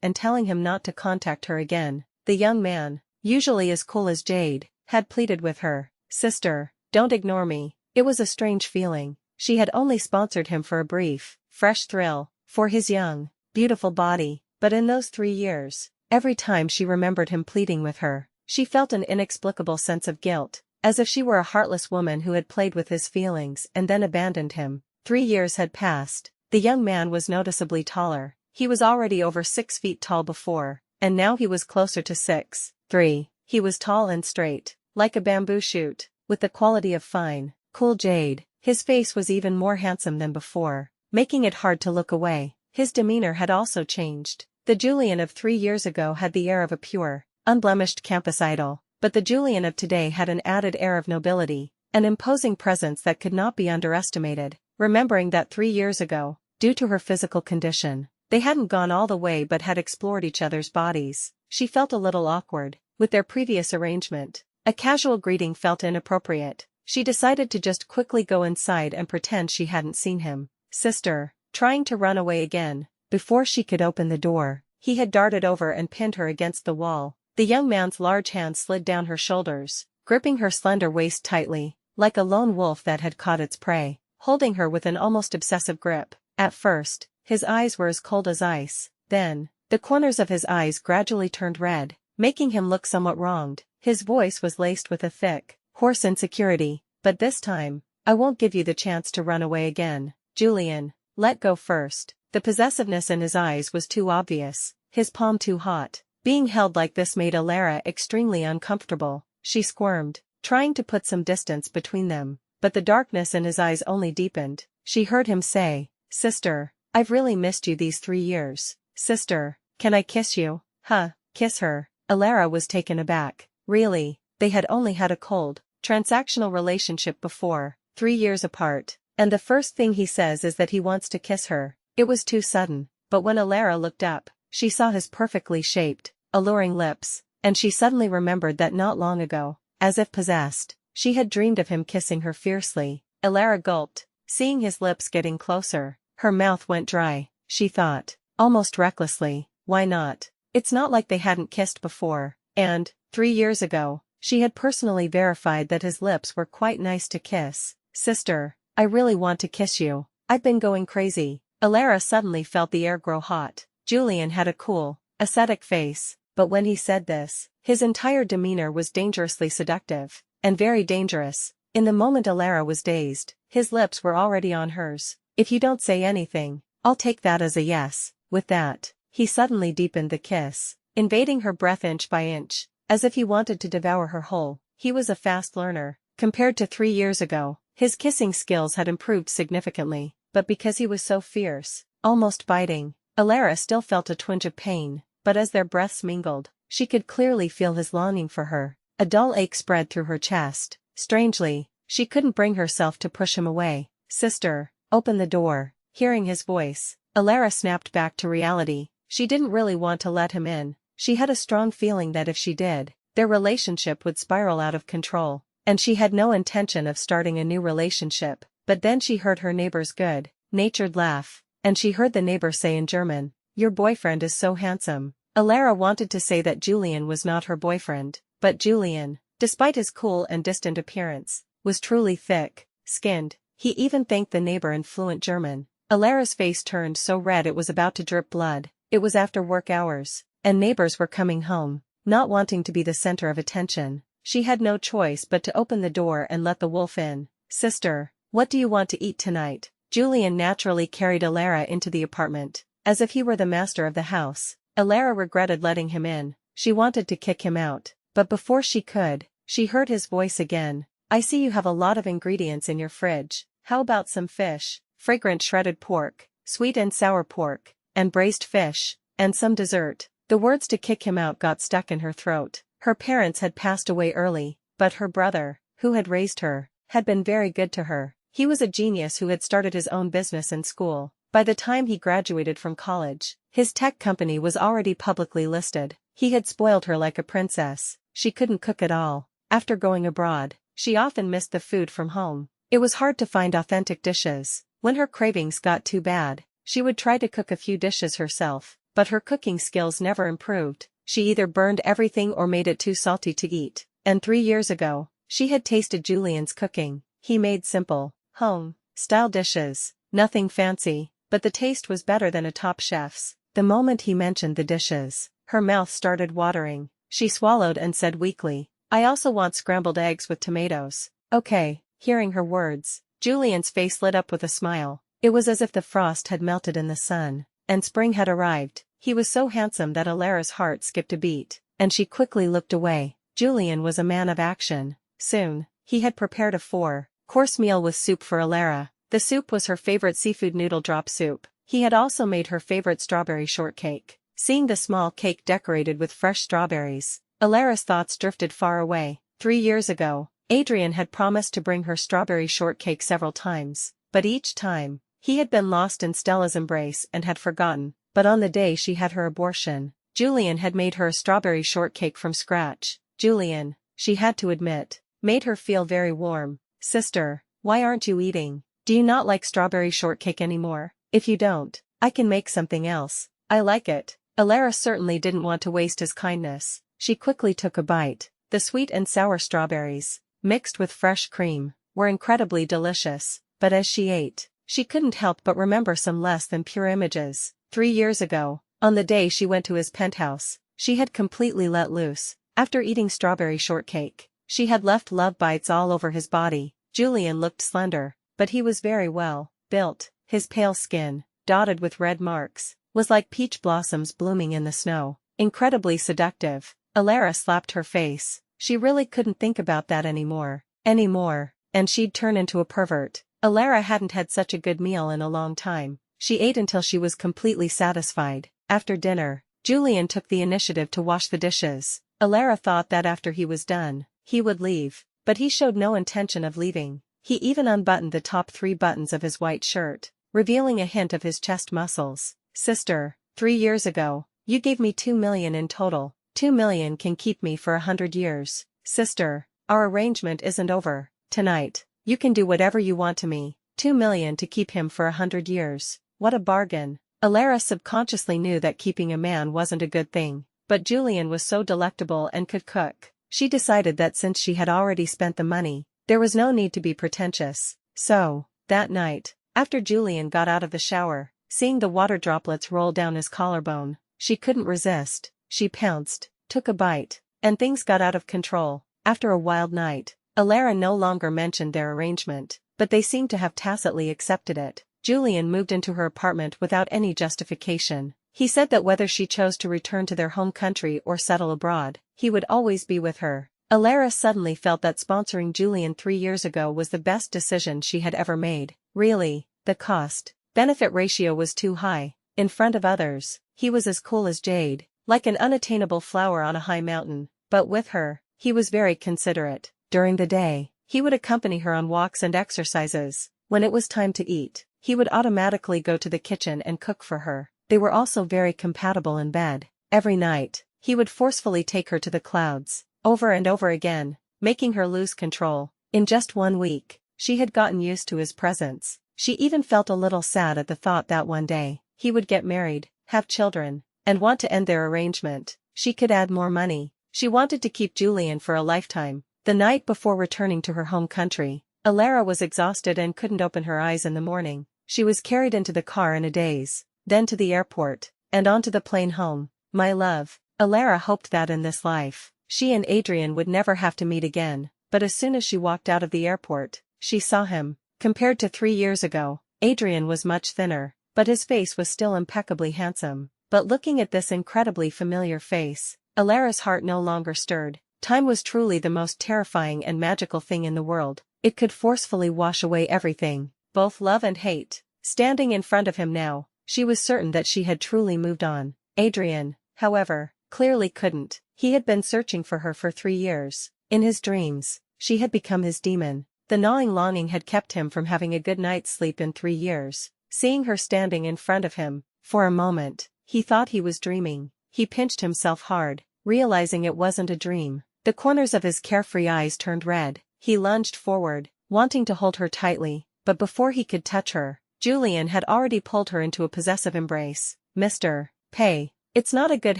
and telling him not to contact her again. The young man, usually as cool as jade, had pleaded with her. "Sister, don't ignore me." It was a strange feeling. She had only sponsored him for a brief, fresh thrill, for his young, beautiful body, but in those 3 years, every time she remembered him pleading with her, she felt an inexplicable sense of guilt, as if she were a heartless woman who had played with his feelings and then abandoned him. 3 years had passed. The young man was noticeably taller. He was already over 6 feet tall before, and now he was closer to 6'3". He was tall and straight, like a bamboo shoot, with the quality of fine, cool jade. His face was even more handsome than before, making it hard to look away. His demeanor had also changed. The Julian of 3 years ago had the air of a pure, unblemished campus idol, but the Julian of today had an added air of nobility, an imposing presence that could not be underestimated. remembering that 3 years ago, due to her physical condition, they hadn't gone all the way but had explored each other's bodies. She felt a little awkward with their previous arrangement. A casual greeting felt inappropriate. She decided to just quickly go inside and pretend she hadn't seen him. Sister, trying to run away again. Before she could open the door, he had darted over and pinned her against the wall. The young man's large hand slid down her shoulders, gripping her slender waist tightly, like a lone wolf that had caught its prey, holding her with an almost obsessive grip. At first, his eyes were as cold as ice. Then, the corners of his eyes gradually turned red, making him look somewhat wronged. His voice was laced with a thick, hoarse insecurity. But this time, I won't give you the chance to run away again. Julian, let go first. The possessiveness in his eyes was too obvious, his palm too hot. Being held like this made Alara extremely uncomfortable. She squirmed, trying to put some distance between them, but the darkness in his eyes only deepened. She heard him say, Sister, I've really missed you these 3 years. Sister, can I kiss you? Huh, kiss her. Alara was taken aback. Really, they had only had a cold, transactional relationship before, 3 years apart, and the first thing he says is that he wants to kiss her. It was too sudden, but when Alara looked up, she saw his perfectly shaped, alluring lips, and she suddenly remembered that not long ago, as if possessed, she had dreamed of him kissing her fiercely. Alara gulped, seeing his lips getting closer. Her mouth went dry, she thought, almost recklessly. Why not? It's not like they hadn't kissed before, and, 3 years ago, she had personally verified that his lips were quite nice to kiss. Sister, I really want to kiss you. I've been going crazy. Alara suddenly felt the air grow hot. Julian had a cool, ascetic face, but when he said this, his entire demeanor was dangerously seductive, and very dangerous. In the moment Alara was dazed, his lips were already on hers. If you don't say anything, I'll take that as a yes. With that, he suddenly deepened the kiss, invading her breath inch by inch, as if he wanted to devour her whole. He was a fast learner. Compared to 3 years ago, his kissing skills had improved significantly, but because he was so fierce, almost biting, Alara still felt a twinge of pain, but as their breaths mingled, she could clearly feel his longing for her. A dull ache spread through her chest. Strangely, she couldn't bring herself to push him away. Sister, open the door. Hearing his voice, Alara snapped back to reality. She didn't really want to let him in. She had a strong feeling that if she did, their relationship would spiral out of control, and she had no intention of starting a new relationship. But then she heard her neighbor's good-natured laugh, and she heard the neighbor say in German, Your boyfriend is so handsome. Alara wanted to say that Julian was not her boyfriend, but Julian, despite his cool and distant appearance, was truly thick-skinned. He even thanked the neighbor in fluent German. Alara's face turned so red it was about to drip blood. It was after work hours, and neighbors were coming home. Not wanting to be the center of attention, she had no choice but to open the door and let the wolf in. Sister, what do you want to eat tonight? Julian naturally carried Alara into the apartment, as if he were the master of the house. Alara regretted letting him in. She wanted to kick him out, but before she could, she heard his voice again. I see you have a lot of ingredients in your fridge. How about some fish, fragrant shredded pork, sweet and sour pork, and braised fish, and some dessert? The words to kick him out got stuck in her throat. Her parents had passed away early, but her brother, who had raised her, had been very good to her. He was a genius who had started his own business in school. By the time he graduated from college, his tech company was already publicly listed. He had spoiled her like a princess. She couldn't cook at all. After going abroad, she often missed the food from home. It was hard to find authentic dishes. When her cravings got too bad, she would try to cook a few dishes herself, but her cooking skills never improved. She either burned everything or made it too salty to eat. And 3 years ago, she had tasted Julian's cooking. He made simple, home-style dishes, nothing fancy, but the taste was better than a top chef's. The moment he mentioned the dishes, her mouth started watering. She swallowed and said weakly, I also want scrambled eggs with tomatoes. Okay. Hearing her words, Julian's face lit up with a smile. It was as if the frost had melted in the sun, and spring had arrived. He was so handsome that Alara's heart skipped a beat, and she quickly looked away. Julian was a man of action. Soon, he had prepared a 4-course meal with soup for Alara. The soup was her favorite seafood noodle drop soup. He had also made her favorite strawberry shortcake. Seeing the small cake decorated with fresh strawberries, Alara's thoughts drifted far away. 3 years ago, Adrian had promised to bring her strawberry shortcake several times. but each time, he had been lost in Stella's embrace and had forgotten. But on the day she had her abortion, Julian had made her a strawberry shortcake from scratch. Julian, she had to admit, made her feel very warm. Sister, why aren't you eating? Do you not like strawberry shortcake anymore? If you don't, I can make something else. I like it. Alluring certainly didn't want to waste his kindness. She quickly took a bite. The sweet and sour strawberries, mixed with fresh cream, were incredibly delicious, but as she ate, she couldn't help but remember some less than pure images. 3 years ago, on the day she went to his penthouse, she had completely let loose. After eating strawberry shortcake, she had left love bites all over his body. Julian looked slender, but he was very well built. His pale skin, dotted with red marks, was like peach blossoms blooming in the snow. Incredibly seductive. Alluring slapped her face. She really couldn't think about that anymore, and she'd turn into a pervert. Alluring hadn't had such a good meal in a long time. She ate until she was completely satisfied. After dinner, Julian took the initiative to wash the dishes. Alluring thought that after he was done, he would leave, but he showed no intention of leaving. He even unbuttoned the top 3 buttons of his white shirt, revealing a hint of his chest muscles. Sister, 3 years ago, you gave me 2 million in total. 2 million can keep me for 100 years. Sister, our arrangement isn't over. Tonight, you can do whatever you want to me. 2 million to keep him for 100 years. What a bargain. Alluring subconsciously knew that keeping a man wasn't a good thing, but Julian was so delectable and could cook. She decided that since she had already spent the money, there was no need to be pretentious. So, that night, after Julian got out of the shower, seeing the water droplets roll down his collarbone, she couldn't resist. She pounced, took a bite, and things got out of control. After a wild night, Alluring no longer mentioned their arrangement, but they seemed to have tacitly accepted it. Julian moved into her apartment without any justification. He said that whether she chose to return to their home country or settle abroad, he would always be with her. Alluring suddenly felt that sponsoring Julian 3 years ago was the best decision she had ever made. Really, the cost-benefit ratio was too high. In front of others, he was as cool as jade, like an unattainable flower on a high mountain, but with her, he was very considerate. During the day, he would accompany her on walks and exercises. When it was time to eat, he would automatically go to the kitchen and cook for her. They were also very compatible in bed. Every night, he would forcefully take her to the clouds, over and over again, making her lose control. In just 1 week, she had gotten used to his presence. She even felt a little sad at the thought that one day, he would get married, have children, and want to end their arrangement. She could add more money. She wanted to keep Julian for a lifetime. The night before returning to her home country, Alluring was exhausted and couldn't open her eyes in the morning. She was carried into the car in a daze, then to the airport, and onto the plane home. My love, Alluring hoped that in this life, she and Adrian would never have to meet again, but as soon as she walked out of the airport, she saw him. Compared to 3 years ago, Adrian was much thinner, but his face was still impeccably handsome. But looking at this incredibly familiar face, Alluring's heart no longer stirred. Time was truly the most terrifying and magical thing in the world. It could forcefully wash away everything, both love and hate. Standing in front of him now, she was certain that she had truly moved on. Adrian, however, clearly couldn't. He had been searching for her for 3 years. In his dreams, she had become his demon. The gnawing longing had kept him from having a good night's sleep in 3 years. Seeing her standing in front of him, for a moment, he thought he was dreaming. He pinched himself hard, realizing it wasn't a dream. The corners of his carefree eyes turned red. He lunged forward, wanting to hold her tightly, but before he could touch her, Julian had already pulled her into a possessive embrace. Mr. Pay, it's not a good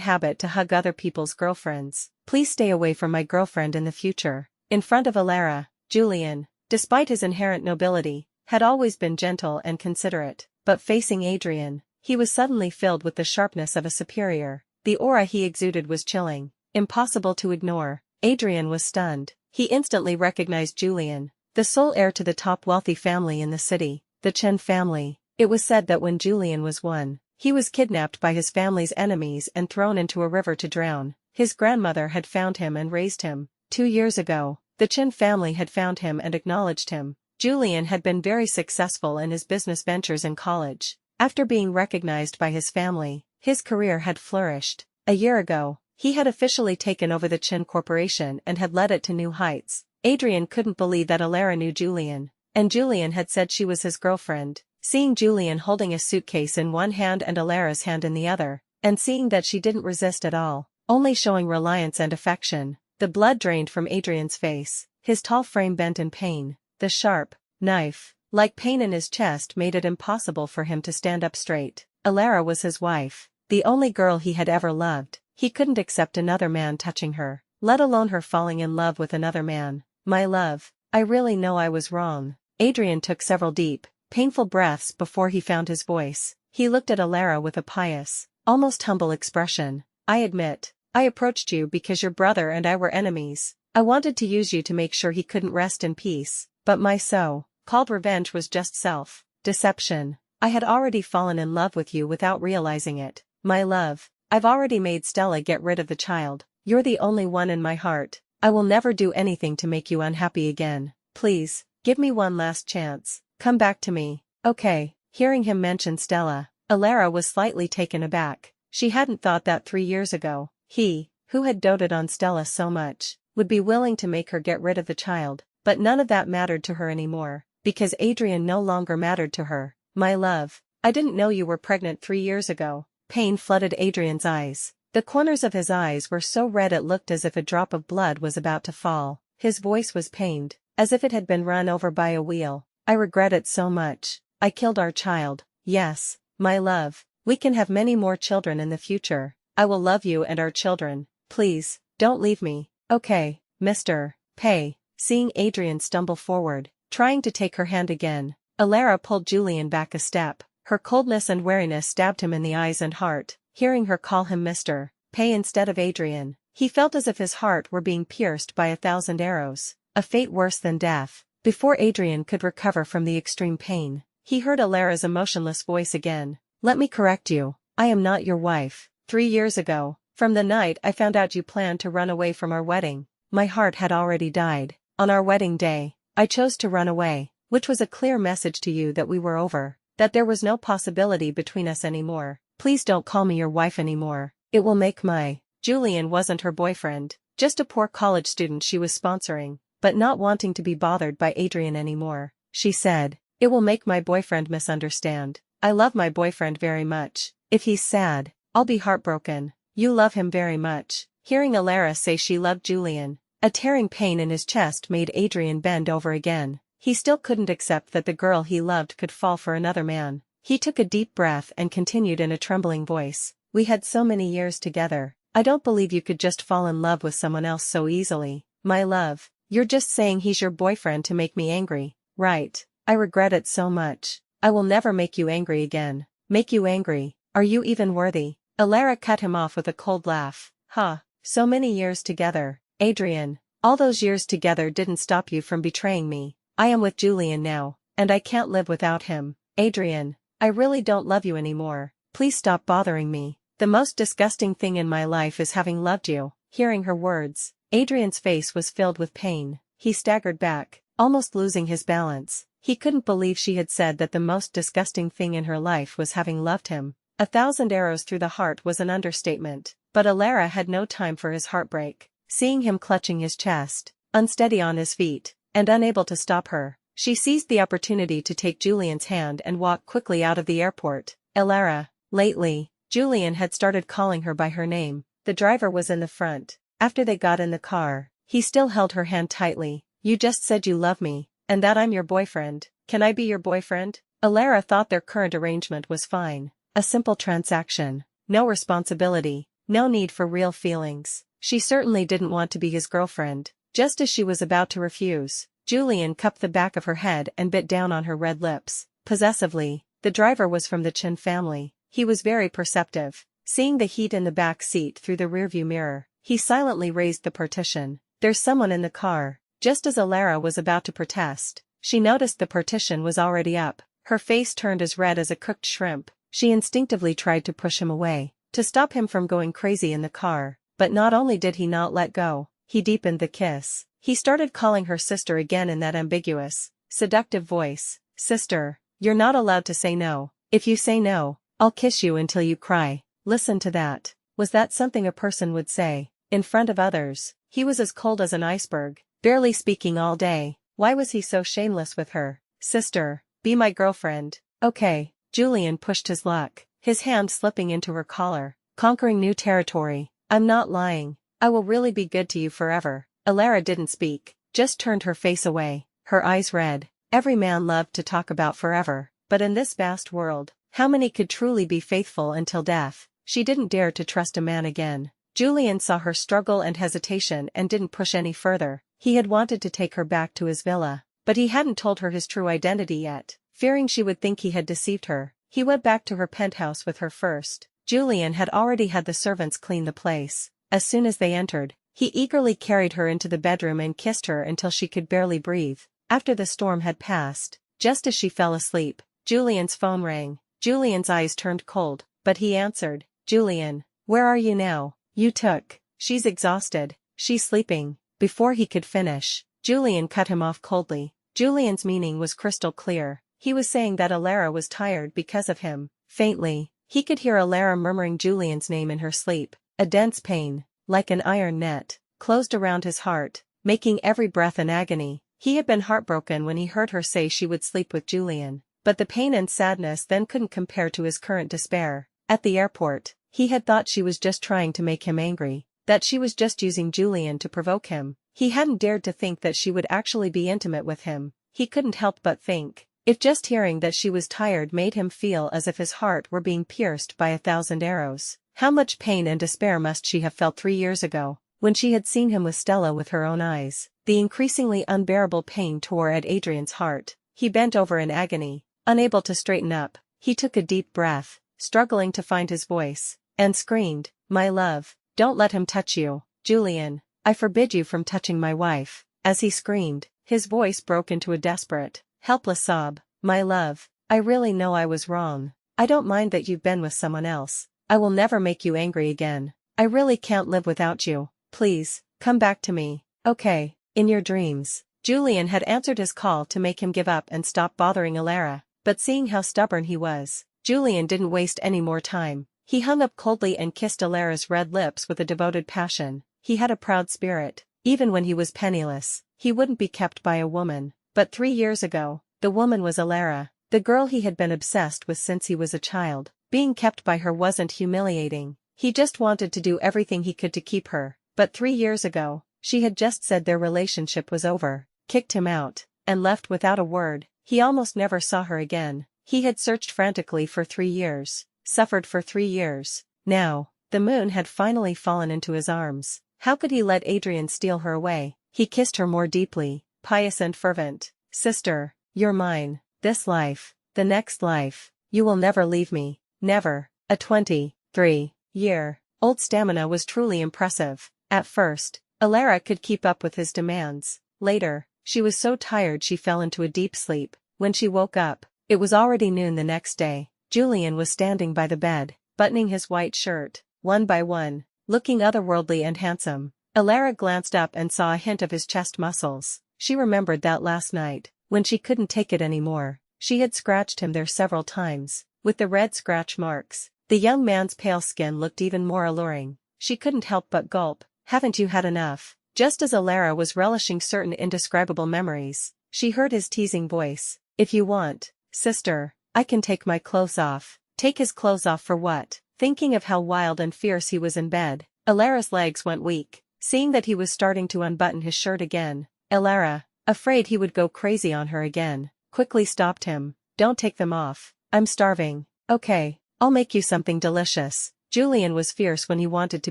habit to hug other people's girlfriends. Please stay away from my girlfriend in the future. In front of Alluring, Julian, despite his inherent nobility, had always been gentle and considerate, but facing Adrian, he was suddenly filled with the sharpness of a superior. The aura he exuded was chilling, impossible to ignore. Adrian was stunned. He instantly recognized Julian, the sole heir to the top wealthy family in the city, the Chen family. It was said that when Julian was 1, he was kidnapped by his family's enemies and thrown into a river to drown. His grandmother had found him and raised him. 2 years ago, the Chen family had found him and acknowledged him. Julian had been very successful in his business ventures in college. After being recognized by his family, his career had flourished. A year ago, he had officially taken over the Chen Corporation and had led it to new heights. Adrian couldn't believe that Alluring knew Julian, And Julian had said she was his girlfriend. Seeing Julian holding a suitcase in one hand and Alara's hand in the other, and seeing that she didn't resist at all, only showing reliance and affection, the blood drained from Adrian's face, his tall frame bent in pain, the sharp, knife-like pain in his chest made it impossible for him to stand up straight. Alara was his wife, the only girl he had ever loved. He couldn't accept another man touching her, let alone her falling in love with another man. My love, I really know I was wrong. Adrian took several deep, painful breaths before he found his voice. He looked at Alara with a pious, almost humble expression. I admit, I approached you because your brother and I were enemies. I wanted to use you to make sure he couldn't rest in peace, but my so-called revenge was just self-deception. I had already fallen in love with you without realizing it. My love, I've already made Stella get rid of the child. You're the only one in my heart. I will never do anything to make you unhappy again. Please, give me one last chance. Come back to me. Okay. Hearing him mention Stella, Alara was slightly taken aback. She hadn't thought that 3 years ago, he, who had doted on Stella so much, would be willing to make her get rid of the child, but none of that mattered to her anymore, because Adrian no longer mattered to her. My love, I didn't know you were pregnant 3 years ago. Pain flooded Adrian's eyes. The corners of his eyes were so red it looked as if a drop of blood was about to fall. His voice was pained, as if it had been run over by a wheel. I regret it so much. I killed our child. Yes, my love, we can have many more children in the future. I will love you and our children. Please, don't leave me. Okay, Mr. Pay. Seeing Adrian stumble forward, trying to take her hand again, Alara pulled Julian back a step. Her coldness and wariness stabbed him in the eyes and heart. Hearing her call him Mr. Pay instead of Adrian, he felt as if his heart were being pierced by 1,000 arrows, a fate worse than death. Before Adrian could recover from the extreme pain, he heard Alara's emotionless voice again. Let me correct you, I am not your wife. 3 years ago, from the night I found out you planned to run away from our wedding, my heart had already died. On our wedding day, I chose to run away, which was a clear message to you that we were over, that there was no possibility between us anymore. Please don't call me your wife anymore. It will make my... Julian wasn't her boyfriend, just a poor college student she was sponsoring, but not wanting to be bothered by Adrian anymore. She said, it will make my boyfriend misunderstand. I love my boyfriend very much. If he's sad, I'll be heartbroken. You love him very much. Hearing Alara say she loved Julian, a tearing pain in his chest made Adrian bend over again. He still couldn't accept that the girl he loved could fall for another man. He took a deep breath and continued in a trembling voice. We had so many years together. I don't believe you could just fall in love with someone else so easily. My love, you're just saying he's your boyfriend to make me angry, right? I regret it so much. I will never make you angry again. Make you angry? Are you even worthy? Alara cut him off with a cold laugh. Huh, so many years together, Adrian. All those years together didn't stop you from betraying me. I am with Julian now, and I can't live without him. Adrian, I really don't love you anymore. Please stop bothering me. The most disgusting thing in my life is having loved you. Hearing her words, Adrian's face was filled with pain. He staggered back, almost losing his balance. He couldn't believe she had said that the most disgusting thing in her life was having loved him. 1,000 arrows through the heart was an understatement, but Alara had no time for his heartbreak. Seeing him clutching his chest, unsteady on his feet, and unable to stop her, she seized the opportunity to take Julian's hand and walk quickly out of the airport. Alara. Lately, Julian had started calling her by her name. The driver was in the front. After they got in the car, he still held her hand tightly. You just said you love me, and that I'm your boyfriend. Can I be your boyfriend? Alara thought their current arrangement was fine. A simple transaction. No responsibility. No need for real feelings. She certainly didn't want to be his girlfriend. Just as she was about to refuse, Julian cupped the back of her head and bit down on her red lips. Possessively, the driver was from the Chin family. He was very perceptive. Seeing the heat in the back seat through the rearview mirror, he silently raised the partition. There's someone in the car. Just as Alara was about to protest, she noticed the partition was already up. Her face turned as red as a cooked shrimp. She instinctively tried to push him away, to stop him from going crazy in the car, but not only did he not let go, he deepened the kiss. He started calling her sister again in that ambiguous, seductive voice. Sister, you're not allowed to say no. If you say no, I'll kiss you until you cry. Listen to that. Was that something a person would say? In front of others, he was as cold as an iceberg, barely speaking all day. Why was he so shameless with her? Sister, be my girlfriend. Okay. Julian pushed his luck, his hand slipping into her collar, conquering new territory. I'm not lying. I will really be good to you forever. Allara didn't speak, just turned her face away, her eyes red. Every man loved to talk about forever, but in this vast world, how many could truly be faithful until death? She didn't dare to trust a man again. Julian saw her struggle and hesitation and didn't push any further. He had wanted to take her back to his villa, but he hadn't told her his true identity yet. Fearing she would think he had deceived her, he went back to her penthouse with her first. Julian had already had the servants clean the place. As soon as they entered, he eagerly carried her into the bedroom and kissed her until she could barely breathe. After the storm had passed, just as she fell asleep, Julian's phone rang. Julian's eyes turned cold, but he answered. Julian, where are you now? You took. She's exhausted. She's sleeping. Before he could finish, Julian cut him off coldly. Julian's meaning was crystal clear. He was saying that Allara was tired because of him. Faintly, he could hear Allara murmuring Julian's name in her sleep. A dense pain, like an iron net, closed around his heart, making every breath an agony. He had been heartbroken when he heard her say she would sleep with Julian, but the pain and sadness then couldn't compare to his current despair. At the airport, he had thought she was just trying to make him angry, that she was just using Julian to provoke him. He hadn't dared to think that she would actually be intimate with him. He couldn't help but think, if just hearing that she was tired made him feel as if his heart were being pierced by 1,000 arrows. How much pain and despair must she have felt 3 years ago, when she had seen him with Stella with her own eyes? The increasingly unbearable pain tore at Adrian's heart. He bent over in agony, unable to straighten up. He took a deep breath, struggling to find his voice, and screamed, "My love, don't let him touch you. Julian, I forbid you from touching my wife." As he screamed, his voice broke into a desperate, helpless sob. "My love, I really know I was wrong. I don't mind that you've been with someone else. I will never make you angry again. I really can't live without you. Please, come back to me. Okay, in your dreams." Julian had answered his call to make him give up and stop bothering Allara, but seeing how stubborn he was, Julian didn't waste any more time. He hung up coldly and kissed Alara's red lips with a devoted passion. He had a proud spirit. Even when he was penniless, he wouldn't be kept by a woman. But 3 years ago, the woman was Allara, the girl he had been obsessed with since he was a child. Being kept by her wasn't humiliating. He just wanted to do everything he could to keep her. But 3 years ago, she had just said their relationship was over, kicked him out, and left without a word. He almost never saw her again. He had searched frantically for 3 years, suffered for 3 years. Now, the moon had finally fallen into his arms. How could he let Adrian steal her away? He kissed her more deeply, pious and fervent. "Sister, you're mine. This life, the next life, you will never leave me. Never." A 23-year-old stamina was truly impressive. At first, Allara could keep up with his demands. Later, she was so tired she fell into a deep sleep. When she woke up, it was already noon the next day. Julian was standing by the bed, buttoning his white shirt, one by one, looking otherworldly and handsome. Allara glanced up and saw a hint of his chest muscles. She remembered that last night, when she couldn't take it anymore, she had scratched him there several times, with the red scratch marks. The young man's pale skin looked even more alluring. She couldn't help but gulp. "Haven't you had enough?" Just as Allara was relishing certain indescribable memories, she heard his teasing voice. "If you want, sister, I can take my clothes off." Take his clothes off for what? Thinking of how wild and fierce he was in bed, Alara's legs went weak. Seeing that he was starting to unbutton his shirt again, Allara, afraid he would go crazy on her again, quickly stopped him. "Don't take them off. I'm starving." "Okay, I'll make you something delicious." Julian was fierce when he wanted to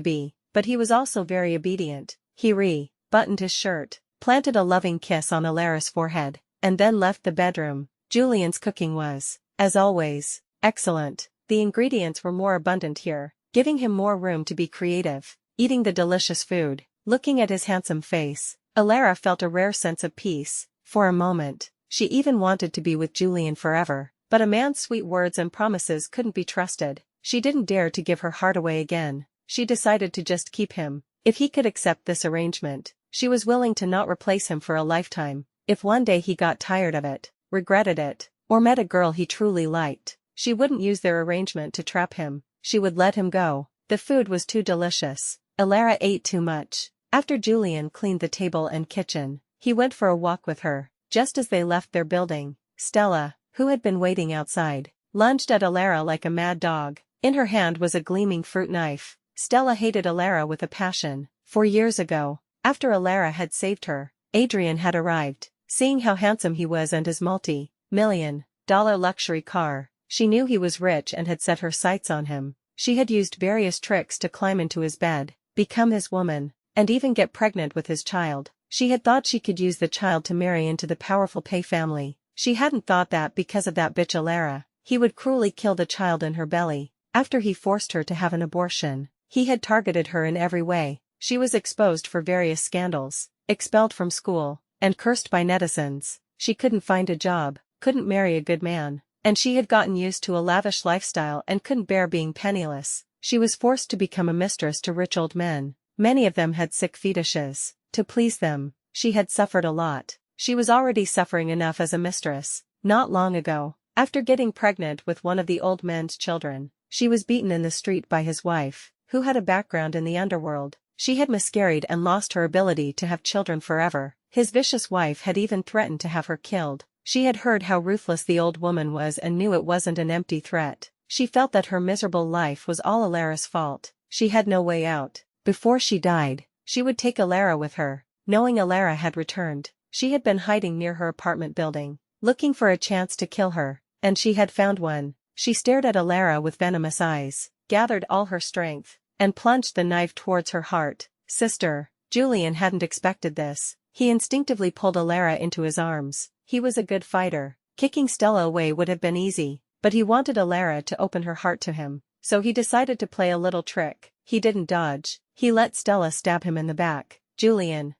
be, but he was also very obedient. He buttoned his shirt, planted a loving kiss on Alara's forehead, and then left the bedroom. Julian's cooking was, as always, excellent. The ingredients were more abundant here, giving him more room to be creative. Eating the delicious food, looking at his handsome face, Allara felt a rare sense of peace. For a moment, she even wanted to be with Julian forever, but a man's sweet words and promises couldn't be trusted. She didn't dare to give her heart away again. She decided to just keep him. If he could accept this arrangement, she was willing to not replace him for a lifetime. If one day he got tired of it, regretted it, or met a girl he truly liked, she wouldn't use their arrangement to trap him. She would let him go. The food was too delicious. Allara ate too much. After Julian cleaned the table and kitchen, he went for a walk with her. Just as they left their building, Stella, who had been waiting outside, lunged at Allara like a mad dog. In her hand was a gleaming fruit knife. Stella hated Allara with a passion. 4 years ago, after Allara had saved her, Adrian had arrived. Seeing how handsome he was and his multi-million-dollar luxury car, she knew he was rich and had set her sights on him. She had used various tricks to climb into his bed, become his woman, and even get pregnant with his child. She had thought she could use the child to marry into the powerful Pei family. She hadn't thought that because of that bitch Allara, he would cruelly kill the child in her belly. After he forced her to have an abortion, he had targeted her in every way. She was exposed for various scandals, expelled from school, and cursed by netizens. She couldn't find a job, couldn't marry a good man, and she had gotten used to a lavish lifestyle and couldn't bear being penniless. She was forced to become a mistress to rich old men. Many of them had sick fetishes. To please them, she had suffered a lot. She was already suffering enough as a mistress. Not long ago, after getting pregnant with one of the old man's children, she was beaten in the street by his wife, who had a background in the underworld. She had miscarried and lost her ability to have children forever. His vicious wife had even threatened to have her killed. She had heard how ruthless the old woman was and knew it wasn't an empty threat. She felt that her miserable life was all Alara's fault. She had no way out. Before she died, she would take Allara with her. Knowing Allara had returned, she had been hiding near her apartment building, looking for a chance to kill her, and she had found one. She stared at Allara with venomous eyes, gathered all her strength, and plunged the knife towards her heart. Sister. Julian hadn't expected this. He instinctively pulled Allara into his arms. He was a good fighter. Kicking Stella away would have been easy, but he wanted Allara to open her heart to him, so he decided to play a little trick. He didn't dodge. He let Stella stab him in the back. Julian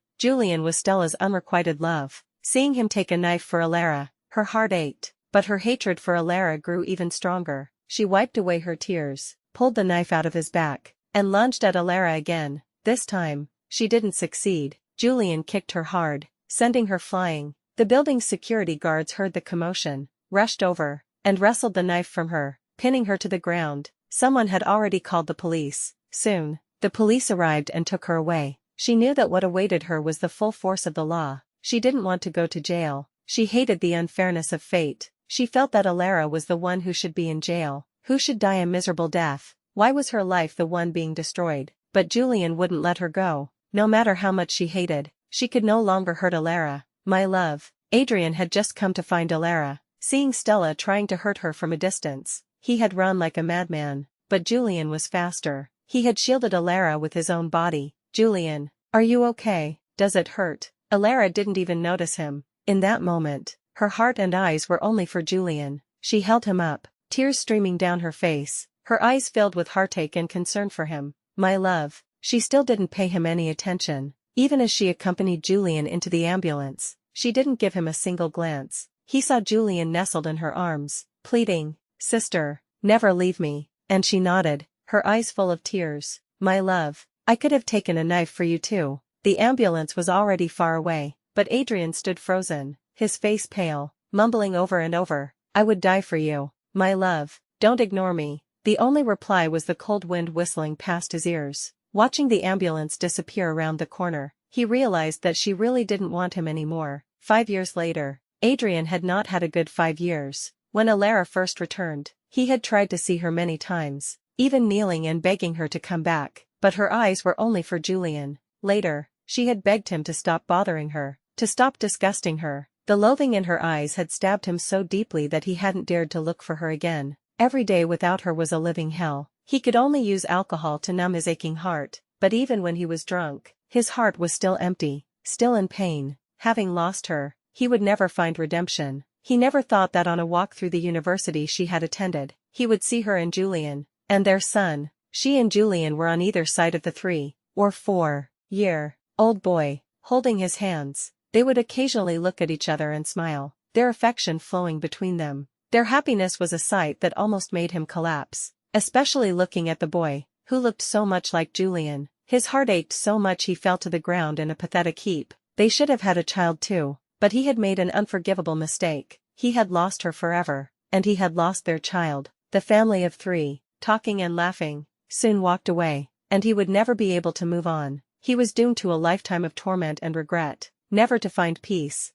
was Stella's unrequited love. Seeing him take a knife for Allara, her heart ached, but her hatred for Allara grew even stronger. She wiped away her tears, pulled the knife out of his back, and lunged at Allara again. This time, she didn't succeed. Julian kicked her hard, sending her flying. The building's security guards heard the commotion, rushed over, and wrestled the knife from her, pinning her to the ground. Someone had already called the police. Soon, the police arrived and took her away. She knew that what awaited her was the full force of the law. She didn't want to go to jail. She hated the unfairness of fate. She felt that Allara was the one who should be in jail, who should die a miserable death. Why was her life the one being destroyed? But Julian wouldn't let her go. No matter how much she hated, she could no longer hurt Allara. My love. Adrian had just come to find Allara. Seeing Stella trying to hurt her from a distance, he had run like a madman. But Julian was faster. He had shielded Allara with his own body. Julian, are you okay? Does it hurt? Allara didn't even notice him. In that moment, her heart and eyes were only for Julian. She held him up, tears streaming down her face, her eyes filled with heartache and concern for him. My love. She still didn't pay him any attention. Even as she accompanied Julian into the ambulance, she didn't give him a single glance. He saw Julian nestled in her arms, pleading, "Sister, never leave me," and she nodded, her eyes full of tears. My love, I could have taken a knife for you too. The ambulance was already far away, but Adrian stood frozen, his face pale, mumbling over and over, "I would die for you. My love, don't ignore me." The only reply was the cold wind whistling past his ears. Watching the ambulance disappear around the corner, he realized that she really didn't want him anymore. 5 years later, Adrian had not had a good 5 years. When Allara first returned, he had tried to see her many times, even kneeling and begging her to come back, but her eyes were only for Julian. Later, she had begged him to stop bothering her, to stop disgusting her. The loathing in her eyes had stabbed him so deeply that he hadn't dared to look for her again. Every day without her was a living hell. He could only use alcohol to numb his aching heart, but even when he was drunk, his heart was still empty, still in pain. Having lost her, he would never find redemption. He never thought that on a walk through the university she had attended, he would see her and Julian, and their son. She and Julian were on either side of the 3 or 4-year-old boy, holding his hands. They would occasionally look at each other and smile, their affection flowing between them. Their happiness was a sight that almost made him collapse, especially looking at the boy, who looked so much like Julian. His heart ached so much he fell to the ground in a pathetic heap. They should have had a child too, but he had made an unforgivable mistake. He had lost her forever, and he had lost their child. The family of 3, talking and laughing, soon walked away, and he would never be able to move on. He was doomed to a lifetime of torment and regret, never to find peace.